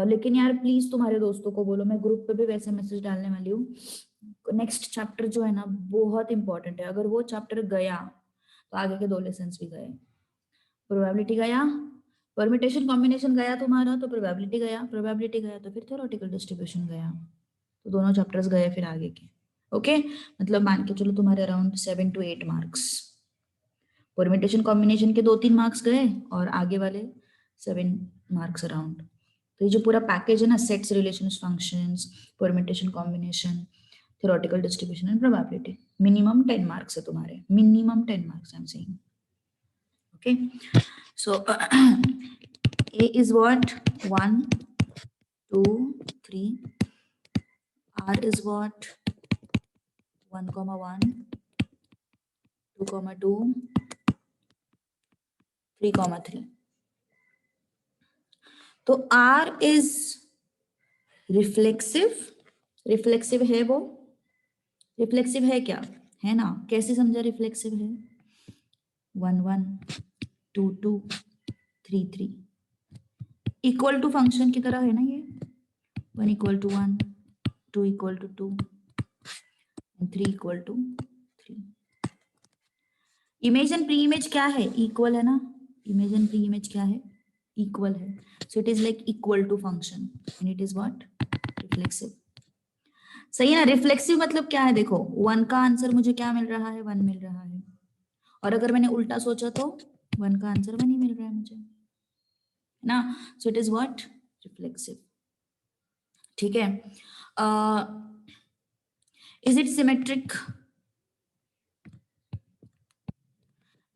लेकिन यार प्लीज तुम्हारे दोस्तों को बोलो, मैं ग्रुप पे भी वैसे मैसेज डालने वाली हूँ। नेक्स्ट चैप्टर जो है ना बहुत इंपॉर्टेंट है, अगर वो चैप्टर गया तो आगे के 2 लेसन्स भी गए। प्रोबेबिलिटी गया, परम्यूटेशन कॉम्बिनेशन गया तुम्हारा तो प्रोबेबिलिटी गया तो फिर थ्योरेटिकल डिस्ट्रीब्यूशन गया, तो दोनों चैप्टर्स गए फिर आगे के। ओके मतलब मान के चलो तुम्हारे around 7 to 8 marks, permutation combination के 2-3 मार्क्स गए और आगे वाले 7 मार्क्स अराउंड। तो ये जो पूरा पैकेज है ना, sets, relations, functions, permutation combination, theoretical distribution and probability, minimum 10 marks है तुम्हारे, minimum 10 marks I am saying. Okay so A is what? 1 2 3, R is what? 1,1 2,2 3,3। तो R is रिफ्लेक्सिव है, वो रिफ्लेक्सिव है क्या, है ना? कैसे समझा रिफ्लेक्सिव है? 1 1 2 2 3 3 इक्वल टू फंक्शन की तरह है ना ये, 1 equal to 1 2 equal to 2 3 equal to 3। Image and pre image क्या है? इक्वल है ना, इमेज एंड प्री इमेज क्या है? इक्वल है, so it is like equal to function and it is what? Reflexive. सही है ना? रिफ्लेक्सिव मतलब क्या है? देखो 1 का आंसर मुझे क्या मिल रहा है? 1 मिल रहा है, और अगर मैंने उल्टा सोचा तो 1 का आंसर 1 ही मिल रहा है मुझे, है ना? सो इट इज व्हाट? रिफ्लेक्सिव। ठीक है, इज इट सिमेट्रिक?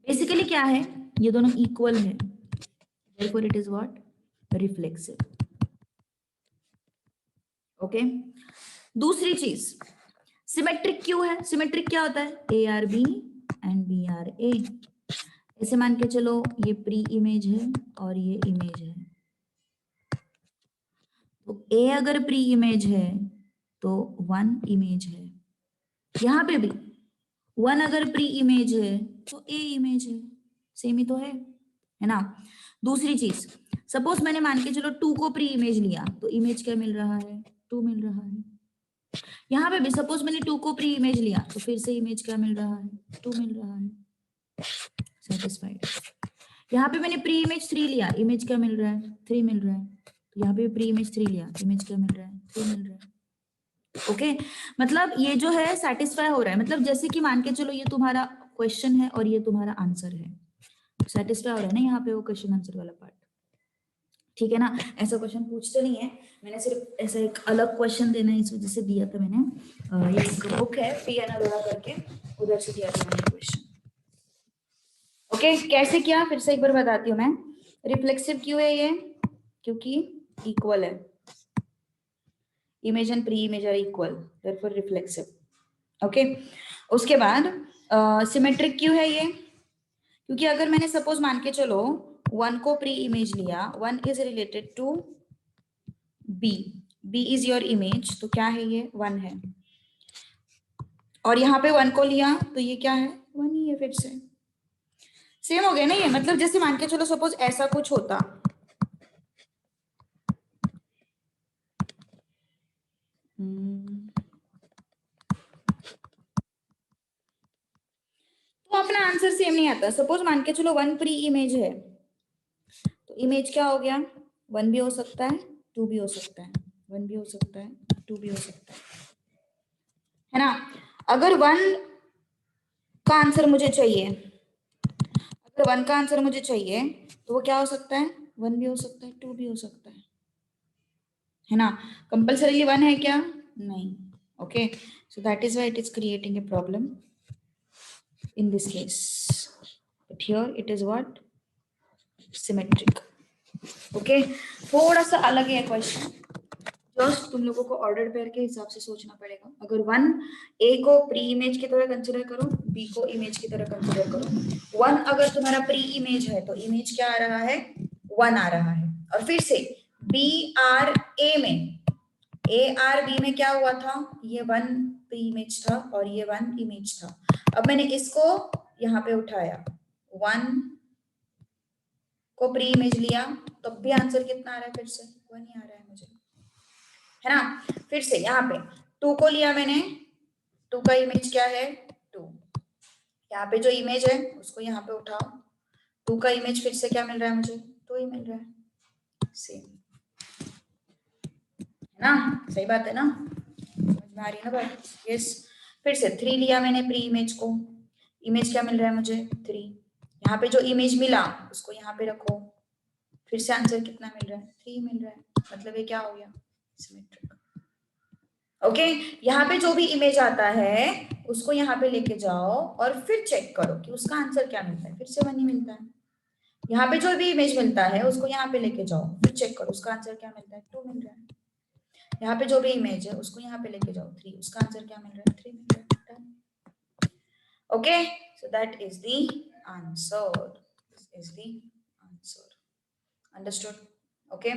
बेसिकली क्या है, ये दोनों इक्वल है, therefore it is what? Reflexive. Okay दूसरी चीज, सिमेट्रिक क्यों है? सिमेट्रिक क्या होता है? A R B and B R A. ऐसे मान के चलो ये प्री इमेज है और ये इमेज है, तो ए अगर प्री इमेज है तो 1 इमेज है, यहां पे भी 1 अगर प्री इमेज है तो ए इमेज है, सेम ही तो है ना? दूसरी चीज, सपोज मैंने मान के चलो 2 को प्री इमेज लिया तो इमेज क्या मिल रहा है? 2 मिल रहा है। यहाँ पे भी सपोज मैंने 2 को प्री इमेज लिया तो फिर से इमेज क्या मिल रहा है? 2 मिल रहा है, सेटिस्फाइड। यहाँ पे मैंने प्री इमेज 3 लिया, इमेज क्या मिल रहा है? 3 मिल रहा है। तो यहाँ पे प्री इमेज 3 लिया, इमेज क्या मिल रहा है? 3 मिल रहा है। ओके मतलब ये जो है सेटिस्फाई हो रहा है, मतलब जैसे कि मान के चलो ये तुम्हारा क्वेश्चन है और ये तुम्हारा आंसर है, सेटिस्फाई हो रहा है ना यहाँ पे वो क्वेश्चन आंसर वाला पार्ट। ठीक है ना? ऐसा क्वेश्चन पूछते नहीं है, मैंने सिर्फ ऐसा एक अलग क्वेश्चन देना है इस वजह से दिया था मैंने। ये एक बुक है पी एन अरोड़ा करके, उधर से दिया था मैंने क्वेश्चन। ओके कैसे किया फिर से एक बार बताती हूँ मैं। रिफ्लेक्सिव क्यों है ये? क्योंकि इक्वल है, image and pre image are equal, therefore reflexive. Okay उसके बाद सिमेट्रिक क्यों है ये? क्योंकि अगर मैंने सपोज मान के चलो 1 को प्री इमेज लिया, 1 is related to b, b is your image, तो क्या है ये? 1 है, और यहाँ पे 1 को लिया तो ये क्या है? 1 ही है, फिर से सेम हो गया ना ये। मतलब जैसे मान के चलो सपोज ऐसा कुछ होता, तो अपना आंसर सेम नहीं आता। सपोज मान के चलो 1 प्री इमेज है, तो इमेज क्या हो गया? 1 भी हो सकता है, 2 भी हो सकता है, 1 भी हो सकता है, 2 भी हो सकता है ना? अगर 1 का आंसर मुझे चाहिए, अगर 1 का आंसर मुझे चाहिए तो वो क्या हो सकता है? 1 भी हो सकता है, 2 भी हो सकता है ना? कंपल्सरीली 1 है क्या? नहीं। Okay so that is why it is creating a problem in this case, but here it is what? Symmetric. Okay थोड़ा सा अलग है क्वेश्चन, जस्ट तुम लोगों को ऑर्डर पेयर के हिसाब से सोचना पड़ेगा। अगर 1 ए को प्री इमेज की तरह कंसिडर करो, बी को इमेज की तरह कंसिडर करो। 1 अगर तुम्हारा प्री इमेज है तो इमेज क्या आ रहा है? 1 आ रहा है, और फिर से बी आर ए में, ए आर बी में क्या हुआ था? ये 1 प्री इमेज था और ये 1 इमेज था। अब मैंने इसको यहाँ पे उठाया, 1 को प्री इमेज लिया, तब भी आंसर कितना आ रहा है, फिर से 1 ही आ रहा है मुझे, है ना। फिर से यहाँ पे 2 को लिया मैंने, 2 का इमेज क्या है 2, यहाँ पे जो इमेज है उसको यहाँ पे उठाओ, 2 का इमेज फिर से क्या मिल रहा है मुझे, 2 ही मिल रहा है, सेम, है ना, सही बात है ना, समझ में आ रही है ना बात, यस। फिर से 3 लिया मैंने प्री इमेज को, इमेज क्या मिल रहा है मुझे 3, यहाँ पे जो इमेज मिला उसको यहाँ पे रखो, फिर से आंसर कितना मिल रहा है 3 मिल रहा है, मतलब ये क्या हो गया सिमेट्रिक। ओके, यहाँ पे जो भी इमेज आता है उसको यहाँ पे लेके जाओ और फिर चेक करो कि उसका आंसर क्या मिलता है, फिर से 1 ही मिलता है। यहाँ पे जो भी इमेज मिलता है उसको यहाँ पे लेके जाओ, फिर चेक करो उसका आंसर क्या मिलता है, 2 मिल रहा है। यहाँ पे जो भी इमेज है उसको यहाँ पे लेके जाओ 3, उसका आंसर क्या मिल रहा है 3 मिल रहा है। Okay, so that is the answer, this is the answer, understood? Okay.